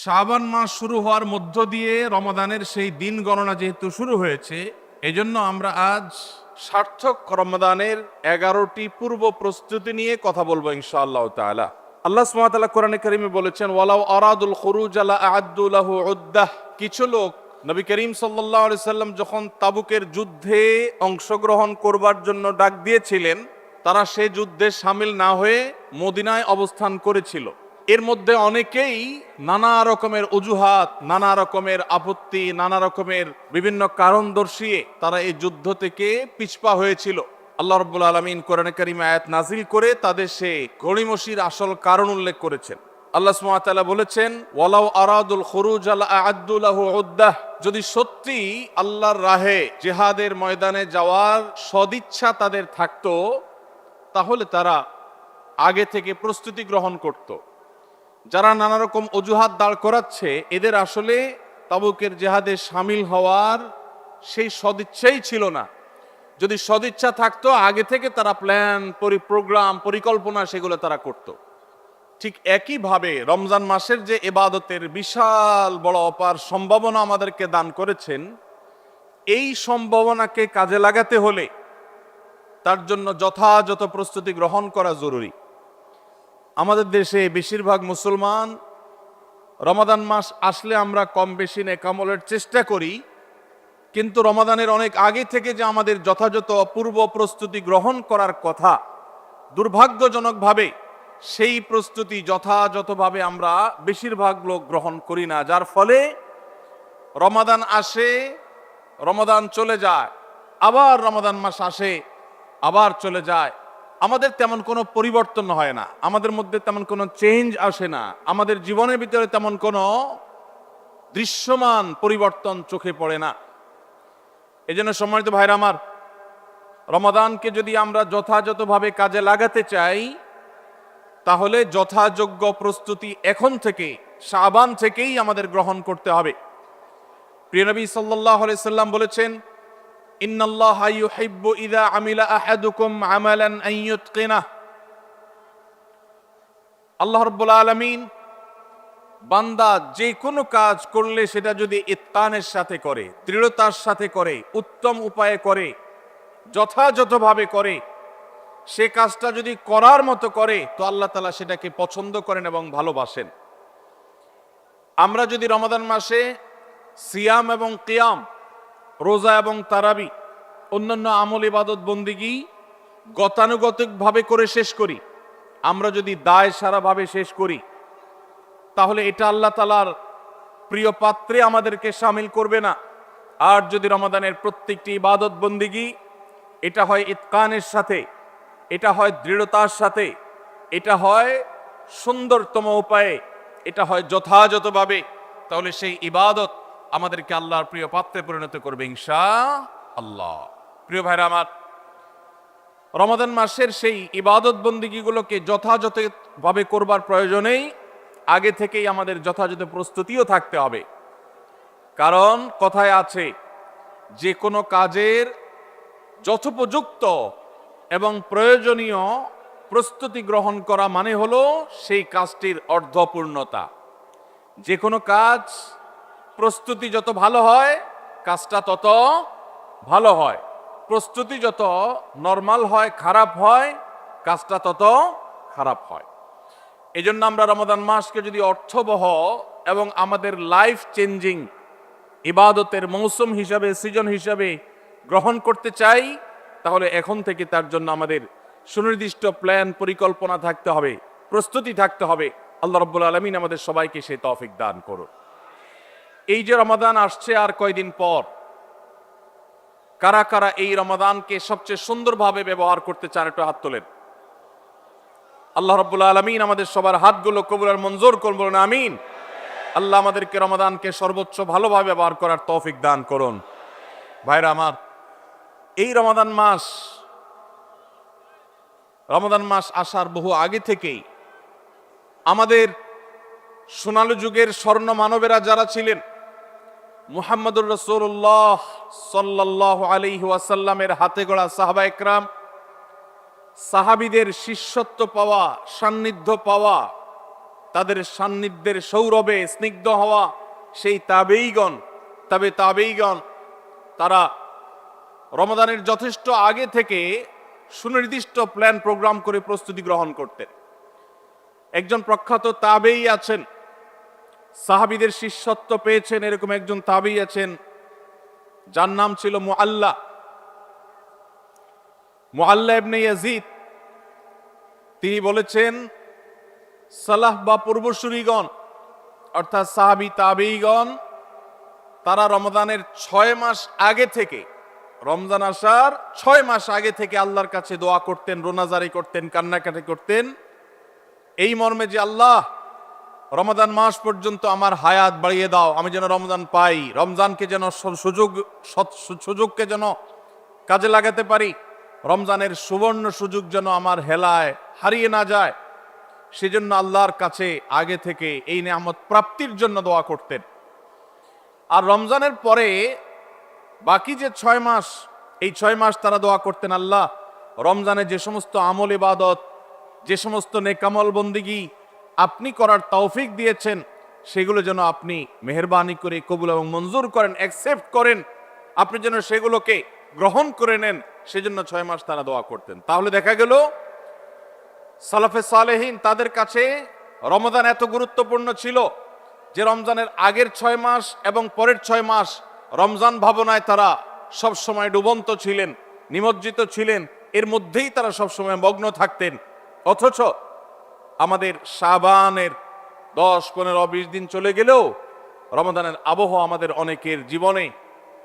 শাবান মাস শুরু হওয়ার মধ্য দিয়ে রমাদানের সেই দিন গণনা যেহেতু শুরু হয়েছে, এজন্য আমরা আজ সার্থক রমাদানের 11টি পূর্ব প্রস্তুতি নিয়ে কথা বলবো ইনশাআল্লাহ তাআলা। আল্লাহ সুবহানাহু ওয়া তাআলা কোরআনে কারীমে বলেছেন, ওয়ালাউ আরাদুল খুরুজ লা আ'আদ্দু লাহু উদ্দাহ। কিছু লোক নবী করিম সাল্লাল্লাহু আলাইহি সাল্লাম যখন তাবুকের যুদ্ধে অংশগ্রহণ করবার জন্য ডাক দিয়েছিলেন, তারা সে যুদ্ধে শামিল না হয়ে মদিনায় অবস্থান করেছিল। এর মধ্যে অনেকেই নানা রকমের অজুহাত, নানা রকমের আপত্তি, নানা রকমের বিভিন্ন কারণ দর্শিয়ে তারা এই যুদ্ধ থেকে পিছপা হয়েছিল। আল্লাহ রাব্বুল আলামিন কোরআনে কারীমে আয়াত নাজিল করে তাদের সে গড়িমসির আসল কারণ উল্লেখ করেছেন। আল্লাহ সুবহানাহু ওয়া তাআলা বলেছেন, ওয়ালাউ আরাদুল খুরুজ লা আ'আদ্দু লাহু উদ্দাহ। যদি সত্যি আল্লাহর রাহে জিহাদের ময়দানে যাওয়ার সদিচ্ছা তাদের থাকতো, তাহলে তারা আগে থেকে প্রস্তুতি গ্রহণ করত। যারা নানা রকম অজুহাত দাঁড় করাচ্ছে, এদের আসলে তাবুকের জিহাদে শামিল হওয়ার সেই সদিচ্ছাই ছিল না। যদি সদিচ্ছা থাকতো, আগে থেকে তারা প্ল্যান, প্রোগ্রাম, পরিকল্পনা সেগুলো তারা করত। ঠিক একইভাবে রমজান মাসের যে ইবাদতের বিশাল বড় অপার সম্ভাবনা আমাদেরকে দান করেছেন, এই সম্ভাবনাকে কাজে লাগাতে হলে তার জন্য যথাযথ প্রস্তুতি গ্রহণ করা জরুরি। আমাদের দেশে বেশিরভাগ মুসলমান রমাদান মাস আসলে আমরা কম বেশি নেক আমলের চেষ্টা করি, কিন্তু রমাদানের অনেক আগে থেকে যে আমাদের যথাযথ পূর্ব প্রস্তুতি গ্রহণ করার কথা, দুর্ভাগ্যজনকভাবে সেই প্রস্তুতি যথাযথভাবে আমরা বেশিরভাগ লোক গ্রহণ করি না, যার ফলে রমাদান আসে, রমাদান চলে যায়, আবার রমাদান মাস আসে, আবার চলে যায়। আমাদের তেমন কোনো পরিবর্তন হয় না, আমাদের মধ্যে তেমন কোনো চেঞ্জ আসে না, আমাদের জীবনের ভিতরে তেমন কোনো দৃশ্যমান পরিবর্তন চোখে পড়ে না। এজন্য সম্মানিত ভাইরা আমার, রমাদানকে যদি আমরা যথাযথভাবে কাজে লাগাতে চাই, তাহলে যথাযোগ্য প্রস্তুতি এখন থেকে, শাবান থেকেই আমাদের গ্রহণ করতে হবে। প্রিয় নবী সাল্লাল্লাহু আলাইহি সাল্লাম বলেছেন, ইন্নাল্লাহা ইউহিব্বু ইযা আমিলা আহাদুকুম আমালান আন ইউতকিনাহ। আল্লাহ রাব্বুল আলামিন বান্দা যে কোনো কাজ করলে সেটা যদি ইতকানের সাথে করে, দৃঢ়তার সাথে করে, উত্তম উপায়ে করে, যথাযথভাবে করে, সে কাজটা যদি করার মতো করে, তো আল্লাহ তাআলা সেটাকে পছন্দ করেন এবং ভালোবাসেন। আমরা যদি রমাদান মাসে সিয়াম এবং কিয়াম, রোজা এবং তারাবি, অন্যান্য আমল ইবাদত বন্দিগি গতানুগতিকভাবে করে শেষ করি, আমরা যদি দায় সারাভাবে শেষ করি, তাহলে এটা আল্লাহ তাআলার প্রিয় পাত্রে আমাদেরকে শামিল করবে না। আর যদি রমাদানের প্রত্যেকটি ইবাদত বন্দিগি এটা হয় ইতকানের সাথে, এটা হয় দৃঢ়তার সাথে, এটা হয় সুন্দরতম উপায়ে, এটা হয় যথাযথভাবে, তাহলে সেই ইবাদত আমাদেরকে আল্লাহর প্রিয় পাত্রে পরিণত করবে ইনশাআল্লাহ। প্রিয় ভাইরা আমার, রমাদান মাসের সেই ইবাদত বন্দিগিগুলোকে যথাযথভাবে করবার প্রয়োজনেই আগে থেকেই আমাদের যথাযথ প্রস্তুতিও থাকতে হবে। কারণ কথায় আছে, যে কোনো কাজের যথোপযুক্ত এবং প্রয়োজনীয় প্রস্তুতি গ্রহণ করা মানে হলো সেই কাজটির অর্ধপূর্ণতা। যে কোনো কাজ প্রস্তুতি যত ভালো হয়, কাজটা তত ভালো হয়। প্রস্তুতি যত নরমাল হয়, খারাপ হয়, কাজটা তত খারাপ হয়। এই জন্য আমরা রমাদান মাসকে যদি অর্থবহ এবং আমাদের লাইফ চেঞ্জিং ইবাদতের মৌসুম হিসাবে, সিজন হিসাবে গ্রহণ করতে চাই, তাহলে এখন থেকে তার জন্য আমাদের সুনির্দিষ্ট প্ল্যান, পরিকল্পনা থাকতে হবে, প্রস্তুতি থাকতে হবে। আল্লাহ রাব্বুল আলামিন আমাদের সবাইকে সেই তৌফিক দান করুন। এই যে রমাদান আসছে আর কয়দিন পর, কারা কারা এই রমাদানকে সবচেয়ে সুন্দরভাবে ব্যবহার করতে চান, একটু হাত তোলেন। আল্লাহ রাব্বুল আলামিন আমাদের সবার হাতগুলো কবুল আর মঞ্জুর করুন, বলুন আমিন। আল্লাহ আমাদেরকে রমাদানকে সর্বোচ্চ ভালোভাবে ব্যবহার করার তৌফিক দান করুন। ভাইরা আমার, এই রমাদান মাস আসার বহু আগে থেকেই আমাদের সোনালী যুগের স্বর্ণ মানবেরা যারা ছিলেন, মুহাম্মদুর রাসূলুল্লাহ সাল্লাল্লাহু আলাইহি ওয়াসাল্লামের হাতে গড়া সাহাবা একরাম, সাহাবীদের শিষ্যত্ব পাওয়া, সান্নিধ্য পাওয়া, তাদের সান্নিধ্যের সৌরভে স্নিগ্ধ হওয়া সেই তাবেঈগণ, তাবেঈগণ তারা রমাদানের যথেষ্ট আগে থেকে সুনির্দিষ্ট প্ল্যান প্রোগ্রাম করে প্রস্তুতি গ্রহণ করতেন। একজন প্রখ্যাত তাবেঈ আছেন, সাহাবীদের শিষ্যত্ব পেয়েছেন, এরকম একজন তাবেঈ আছেন যার নাম ছিল মুআল্লা ইবনে ইয়াজিদ। তিনি বলেছেন, সালাহ বা পূর্বসূরীগণ অর্থাৎ সাহাবী তাবেঈগণ তারা রমজানের 6 মাস আগে থেকে, রমজান আসার 6 মাস আগে থেকে আল্লাহর কাছে দোয়া করতেন, রোনাজারি করতেন, কান্নাকাটি করতেন এই মর্মে যে আল্লাহ, রমাদান মাস পর্যন্ত আমার হায়াত বাড়িয়ে দাও, আমি যেন রমজান পাই, রমজানকে যেন সুযোগকে যেন কাজে লাগাতে পারি, রমজানের সুবর্ণ সুযোগ যেন আমার হেলায় হারিয়ে না যায়, সেজন্য আল্লাহর কাছে আগে থেকে এই নিয়ামত প্রাপ্তির জন্য দোয়া করতেন। আর রমজানের পরে বাকি যে 6 মাস, এই 6 মাস তারা দোয়া করতেন, আল্লাহ রমজানে যে সমস্ত আমল ইবাদত, যে সমস্ত নেকামল বন্দিগি আপনি করার তৌফিক দিয়েছেন, সেগুলো যেন আপনি মেহেরবানি করে কবুল এবং মঞ্জুর করেন, অ্যাকসেপ্ট করেন, আপনি যেন সেগুলোকে গ্রহণ করে নেন, সেজন্য 6 মাস তারা দোয়া করতেন। তাহলে দেখা গেল সালাফে সালেহিন তাদের কাছে রমাদান এত গুরুত্বপূর্ণ ছিল যে রমজানের আগের 6 মাস এবং পরের 6 মাস রমজান ভাবনায় তারা সব সময় ডুবন্ত ছিলেন, নিমজ্জিত ছিলেন, এর মধ্যেই তারা সব সময় মগ্ন থাকতেন। অথচ আমাদের শাবানের 10, 15, 20 দিন চলে গেলেও রমাদানের আবহ আমাদের অনেকের জীবনে,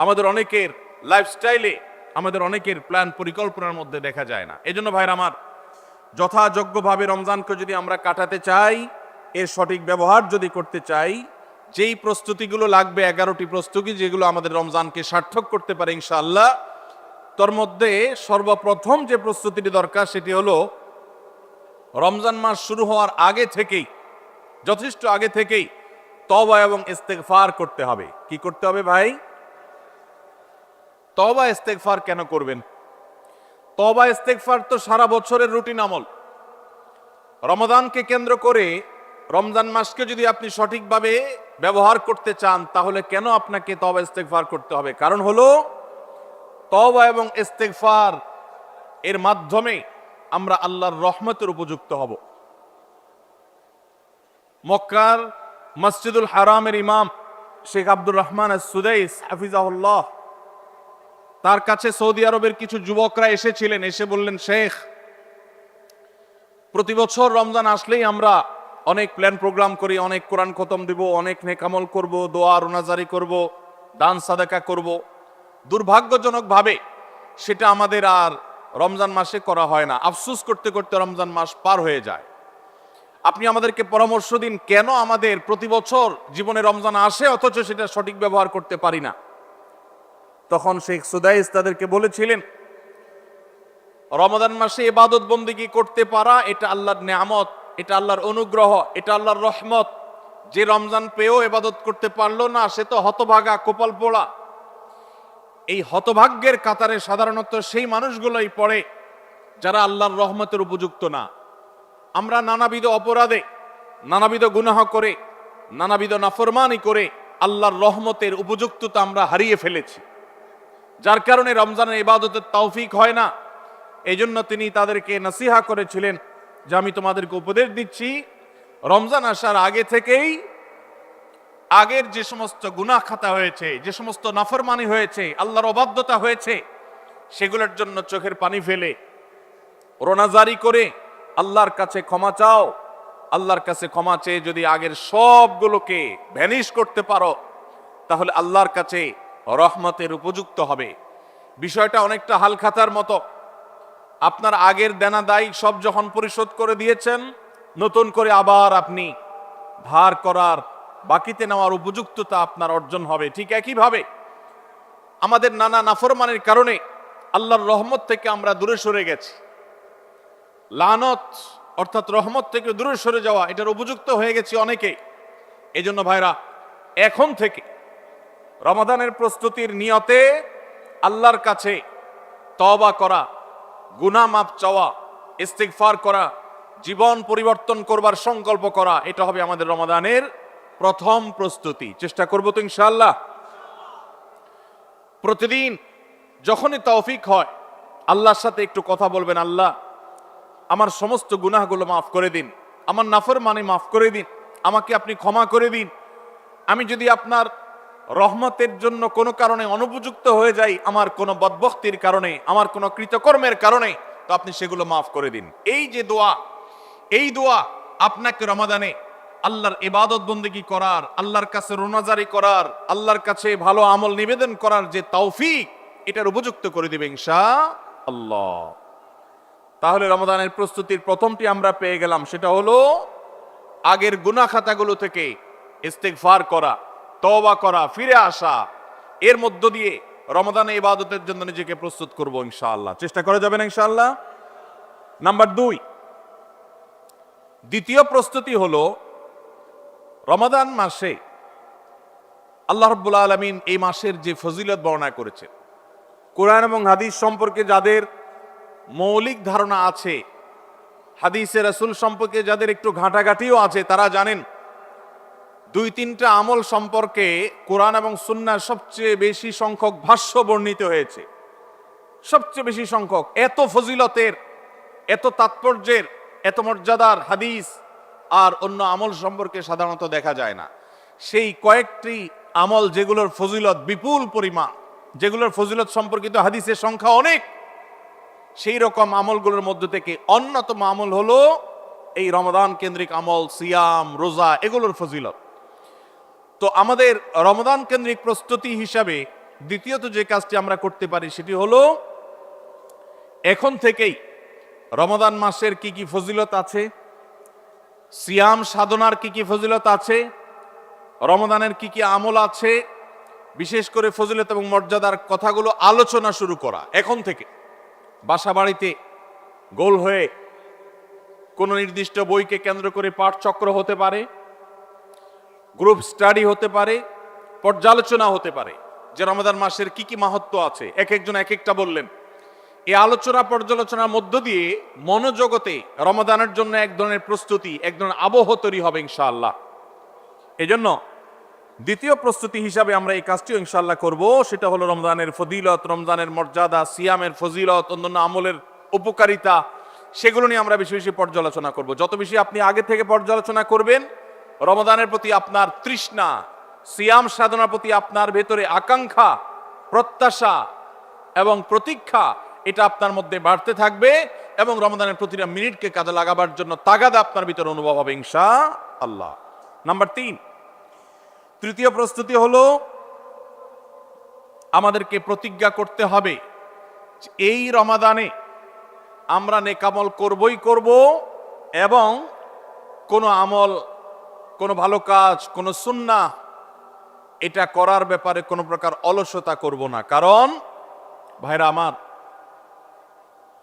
আমাদের অনেকের লাইফস্টাইলে, আমাদের অনেকের প্ল্যান পরিকল্পনার মধ্যে দেখা যায় না। এজন্য ভাইরা আমার, যথাযোগ্যভাবে রমজানকে যদি আমরা কাটাতে চাই, এর সঠিক ব্যবহার যদি করতে চাই, যেই প্রস্তুতিগুলো লাগবে, 11টি প্রস্তুতি যেগুলো আমাদের রমজানকে সার্থক করতে পারে ইনশাআল্লাহ, তোর মধ্যে সর্বপ্রথম যে প্রস্তুতিটি দরকার সেটি হলো রমজান মাস শুরু হওয়ার আগে থেকেই, যথেষ্ট আগে থেকেই তওবা এবং ইস্তেগফার করতে হবে। কি করতে হবে ভাই? তওবা ইস্তেগফার কেন করবেন? তওবা ইস্তেগফার তো সারা বছরের রুটিন আমল। রমাদানকে কেন্দ্র করে রমজান মাসকে যদি আপনি সঠিকভাবে ব্যবহার করতে চান, তাহলে কেন আপনাকে তওবা ইস্তেগফার করতে হবে? কারণ হলো তওবা এবং ইস্তেগফার এর মাধ্যমে আমরা আল্লাহর রহমতের উপযুক্ত হব। মক্কার মসজিদুল হারামের ইমাম শেখ আব্দুর রহমান আস-সুদাইস হাফিজাহুল্লাহ, তার কাছে সৌদি আরবের কিছু যুবকরা এসেছিলেন, এসে বললেন, শেখ, প্রতি বছর রমজান আসলেই আমরা অনেক প্ল্যান প্রোগ্রাম করি, অনেক কোরআন খতম দিব, অনেক নেকামল করব, দোয়া রোনাজারি করব, দান সাদাকা করব, দুর্ভাগ্যজনকভাবে সেটা আমাদের আর রমজান মাসে করা হয় না। আফসোস করতে করতে রমজান মাস পার হয়ে যায়। আপনি আমাদেরকে পরামর্শ দিন, কেন আমাদের প্রতি বছর জীবনে রমজান আসে অথচ সেটা সঠিক ব্যবহার করতে পারি না? তখন শেখ সুদাইস তাদেরকে বলেছিলেন, রমাদান মাসে ইবাদত বন্দেগী করতে পারা এটা আল্লাহর নেয়ামত, এটা আল্লাহর অনুগ্রহ, এটা আল্লাহর রহমত। যে রমজান পেয়েও ইবাদত করতে পারলো না, সে তো হতভাগা, কপাল পোড়া। এই হতভাগ্যের কাতারে সাধারণত সেই মানুষগুলোই পড়ে যারা আল্লাহর রহমতের উপযুক্ত না। আমরা নানাবিধ অপরাধে, নানাবিধ গুনাহ করে, নানাবিধ নাফরমানি করে আল্লাহর রহমতের উপযুক্ততা আমরা হারিয়ে ফেলেছি, যার কারণে রমজানের ইবাদতের তৌফিক হয় না। এই জন্য তিনি তাদেরকে নসিহা করেছিলেন যে আমি তোমাদেরকে উপদেশ দিচ্ছি, রমজান আসার আগে থেকেই আগের যে সমস্ত গুনাহ খাতা হয়েছে, যে সমস্ত নাফরমানি হয়েছে, আল্লাহর অবাধ্যতা হয়েছে, সেগুলোর জন্য চোখের পানি ফেলে রোনাজারি করে আল্লাহর কাছে ক্ষমা চাও। আল্লাহর কাছে ক্ষমা চেয়ে যদি আগের সবগুলোকে ভ্যানিশ করতে পারো, তাহলে আল্লাহর কাছে রহমতের উপযুক্ত হবে। বিষয়টা অনেকটা হালখাতার মতো। আপনার আগের দেনা দায় সব যখন পরিশোধ করে দিয়েছেন, নতুন করে আবার আপনি ধার করার, বাকিতে নেওয়ার উপযুক্ততা আপনার অর্জন হবে। ঠিক একইভাবে আমাদের নানা নাফরমানির কারণে আল্লাহর রহমত থেকে আমরা দূরে সরে গেছি। লানত অর্থাৎ রহমত থেকে দূরে সরে যাওয়া, এটার উপযুক্ত হয়ে গেছি অনেকে। এজন্য ভাইরা, এখন থেকে রমাদানের প্রস্তুতির নিয়তে আল্লাহর কাছে তওবা করা, গুনাহ মাফ চাওয়া, ইস্তিগফার করা, জীবন পরিবর্তন করবার সংকল্প করা, এটা হবে আমাদের রমাদানের প্রথম প্রস্তুতি। চেষ্টা করব তো ইনশাআল্লাহ। প্রতিদিন যখনই তৌফিক হয় আল্লাহর সাথে একটু কথা বলবেন, আল্লাহ আমার সমস্ত গুনাহগুলো মাফ করে দিন, আমার নাফরমানি মাফ করে দিন, আমাকে আপনি ক্ষমা করে দিন। আমি যদি আপনার রহমতের জন্য কোনো কারণে অনুপযুক্ত হয়ে যাই, আমার কোনো বদবখতির কারণে, আমার কোনো কৃতকর্মের কারণে, তো আপনি সেগুলো মাফ করে দিন। এই যে দোয়া, এই দোয়া আপনাকে রমাদানে আল্লাহর ইবাদত বন্দেগী করার, আল্লাহর কাছে রোনাজারি করার, আল্লাহর কাছে ভালো আমল নিবেদন করার যে তৌফিক, এটার উপযুক্ত করে দিবে ইনশাআল্লাহ। তাহলে রমাদানের প্রস্তুতির প্রথমটি আমরা পেয়ে গেলাম, সেটা হলো আগের গুনাহ খাতাগুলো থেকে ইস্তিগফার করা, তওবা করা, ফিরে আসা। এর মধ্য দিয়ে রমাদানে ইবাদতের জন্য নিজেকে প্রস্তুত করব ইনশাআল্লাহ। চেষ্টা করা যাবে না ইনশাআল্লাহ? নাম্বার 2, দ্বিতীয় প্রস্তুতি হলো রমাদান মাসে আল্লাহ রাব্বুল আলামিন এই মাসের যে ফজিলত বর্ণনা করেছেন, কোরআন এবং হাদিস সম্পর্কে যাদের মৌলিক ধারণা আছে, হাদিসে রাসূল সম্পর্কে যাদের একটু ঘাটাঘাটিও আছে, তারা জানেন 2-3টা আমল সম্পর্কে কোরআন এবং সুন্নাহ সবচেয়ে বেশি সংখ্যক ভাষ্য বর্ণিত হয়েছে। সবচেয়ে বেশি সংখ্যক, এত ফজিলতের, এত তাৎপর্যের, এত মর্যাদার হাদিস আর অন্য আমল সম্পর্কে সাধারণত দেখা যায় না। সেই কয়েকটি আমল যেগুলোর ফজিলত বিপুল পরিমাণ, যেগুলোর ফজিলত সম্পর্কিত হাদিসের সংখ্যা অনেক, সেই রকম আমলগুলোর মধ্য থেকে অন্যতম আমল হলো এই রমাদান কেন্দ্রিক আমল, সিয়াম, রোজা, এগুলোর ফজিলত। তো আমাদের রমাদান কেন্দ্রিক প্রস্তুতি হিসাবে দ্বিতীয়ত যে কাজটি আমরা করতে পারি সেটি হলো এখন থেকেই রমাদান মাসের কি কি ফজিলত আছে, সিয়াম সাধনার কি কি ফজিলত আছে, রমাদানের কি কি আমল আছে, বিশেষ করে ফজিলত এবং মর্যাদার কথাগুলো আলোচনা শুরু করা এখন থেকে। বাসা বাড়িতে গোল হয়ে কোনো নির্দিষ্ট বইকে কেন্দ্র করে পাঠচক্র হতে পারে, গ্রুপ স্টাডি হতে পারে, পর্যালোচনা হতে পারে যে রমাদান মাসের কি কি মাহাত্ম্য আছে, এক একজন এক একটা বললেন। এই আলোচনা পর্যালোচনার মধ্য দিয়ে মনোজগতে রমাদানের জন্য এক ধরনের প্রস্তুতি, এক ধরনের আবহ তৈরি হবে ইনশাআল্লাহ। এজন্য দ্বিতীয় প্রস্তুতি হিসাবে আমরা এই কাজটিও ইনশাআল্লাহ করব, সেটা হলো রমজানের ফজিলত, রমজানের মর্যাদা, সিয়ামের ফজিলত, অন্যান্য আমলের উপকারিতা, সেগুলো নিয়ে আমরা বেশি বেশি পর্যালোচনা করব। যত বেশি আপনি আগে থেকে পর্যালোচনা করবেন, রমাদানের প্রতি আপনার তৃষ্ণা, সিয়াম সাধনার প্রতি আপনার ভেতরে আকাঙ্ক্ষা, প্রত্যাশা এবং প্রতীক্ষা, এটা আপনার মধ্যে বাড়তে থাকবে এবং রমাদানের প্রতিটা মিনিটকে কাজে লাগাবার জন্য তাগাদা আপনার ভিতরে অনুভব হবে ইনশাআল্লাহ। নাম্বার 3, তৃতীয় প্রস্তুতি হলো আমাদেরকে প্রতিজ্ঞা করতে হবে এই রমাদানে আমরা নেকামল করবই করব এবং কোনো আমল, কোনো ভালো কাজ, কোনো সুন্নাহ এটা করার ব্যাপারে কোনো প্রকার অলসতা করব না। কারণ ভাইরা আমার,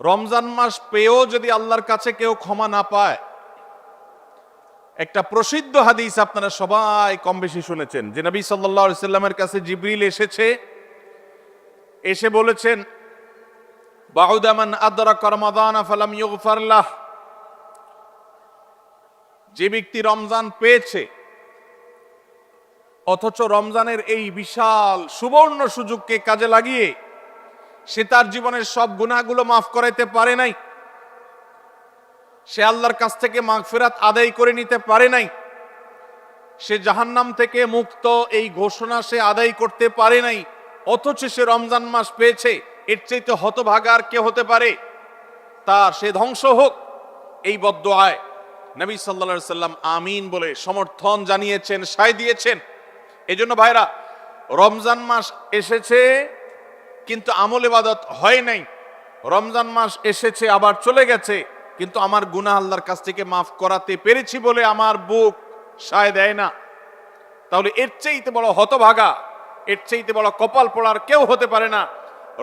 রমজান মাস পেয়েও যদি আল্লাহর কাছে কেউ ক্ষমা না পায়, একটা প্রসিদ্ধ হাদিস আপনারা সবাই কম বেশি শুনেছেন যে নবী সাল্লাল্লাহু আলাইহি সাল্লামের কাছে জিবরিল এসেছে, এসে বলেছেন বাউদা মান আদরাকা রমাদান ফালাম ইগফার লাহ, যে ব্যক্তি রমজান পেয়েছে অথচ রমজানের এই বিশাল সুবর্ণ সুযোগকে কাজে লাগিয়ে সে তার জীবনের সব গুনাহগুলো মাফ করাইতে পারে নাই, সে আল্লাহর কাছ থেকে মাগফিরাত আদায় করে নিতে পারে নাই, সে জাহান্নাম থেকে মুক্ত এই ঘোষণা সে আদায় করতে পারে নাই, অথচ সে রমজান মাস পেয়েছে, এর চাইতে হতভাগা আর কে হতে পারে? তার সে ধ্বংস হোক, এই বদদুআয় নবী সাল্লাল্লাহু আলাইহি সাল্লাম আমিন বলে সমর্থন জানিয়েছেন, সায় দিয়েছেন। এজন্য ভাইরা, রমজান মাস এসেছে কিন্তু আমল ইবাদত হয় নাই, রমজান মাস এসেছে আবার চলে গেছে কিন্তু আমার গুনাহ আল্লাহর কাছ থেকে মাফ করাতে পেরেছি বলে আমার বুক সায় দেয় না, তাহলে এর চাইতে বড় হতভাগা, এর চাইতে বড় কপাল পোড়ার কেউ হতে পারে না।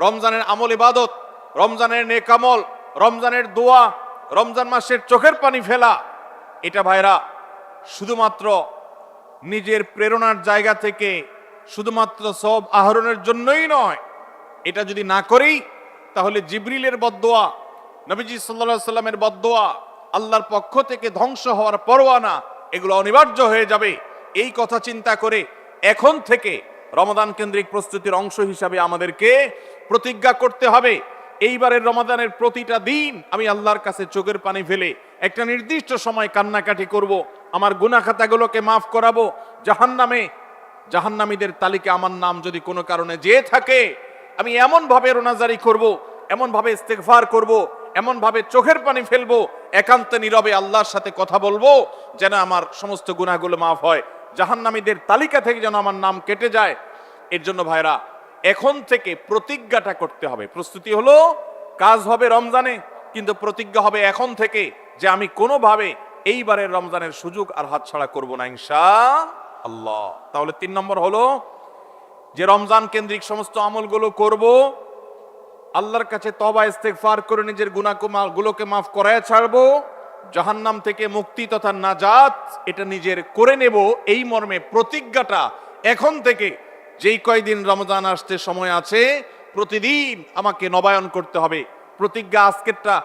রমজানের আমল ইবাদত, রমজানের নেক আমল, রমজানের দোয়া, রমজান মাসের চোখের পানি ফেলা, এটা ভাইরা শুধুমাত্র নিজের প্রেরণার জায়গা থেকে শুধুমাত্র সব আহরণের জন্যই নয়। এটা যদি না করি তাহলে জিবরিলের বদদোয়া, নবীজি সাল্লাল্লাহু আলাইহি সাল্লামের বদদোয়া, আল্লাহর পক্ষ থেকে ধ্বংস হওয়ার পরোয়ানা, এগুলো অনিবার্য হয়ে যাবে। এই কথা চিন্তা করে এখন থেকে রমাদান কেন্দ্রিক প্রস্তুতির অংশ হিসাবে আমাদেরকে প্রতিজ্ঞা করতে হবে, এইবারের রমাদানের প্রতিটা দিন আমি আল্লাহর কাছে চোখের পানি ফেলে একটা নির্দিষ্ট সময় কান্নাকাটি করব, আমার গুনাহ খাতাগুলোকে মাফ করাবো। জাহান্নামীদের তালিকা আমার নাম যদি কোনো কারণে যেয়ে থাকে, আমি এমন ভাবে রোনাজারি করব, এমন ভাবে ইস্তেগফার করব, এমন ভাবে চোখের পানি ফেলবো, একান্তে নীরবে আল্লাহর সাথে কথা বলবো, যেন আমার সমস্ত গুনাহগুলো মাফ হয়, জাহান্নামীদের তালিকা থেকে যেন আমার নাম কেটে যায়। এর জন্য ভাইরা এখন থেকে প্রতিজ্ঞাটা করতে হবে। প্রস্তুতি হলো, কাজ হবে রমজানে, কিন্তু প্রতিজ্ঞা হবে এখন থেকে যে আমি কোনোভাবে এইবারের রমজানের সুযোগ আর হাতছাড়া করব না ইনশাআল্লাহ। তাহলে 3 নম্বর হলো যে রমজান কেন্দ্রিক সমস্ত আমলগুলো করব, আল্লাহর কাছে তওবা ইস্তেগফার করে নিজের গুনাহগুলোকে মাফ করায় ছাড়বো, জাহান্নাম থেকে মুক্তি তথা নাজাত এটা নিজের করে নেব। এই মর্মে প্রতিজ্ঞাটা এখন থেকে, যেই কয়দিন রমজান আসতে সময় আছে, প্রতিদিন আমাকে নবায়ন করতে হবে। প্রতিজ্ঞা আজকেরটা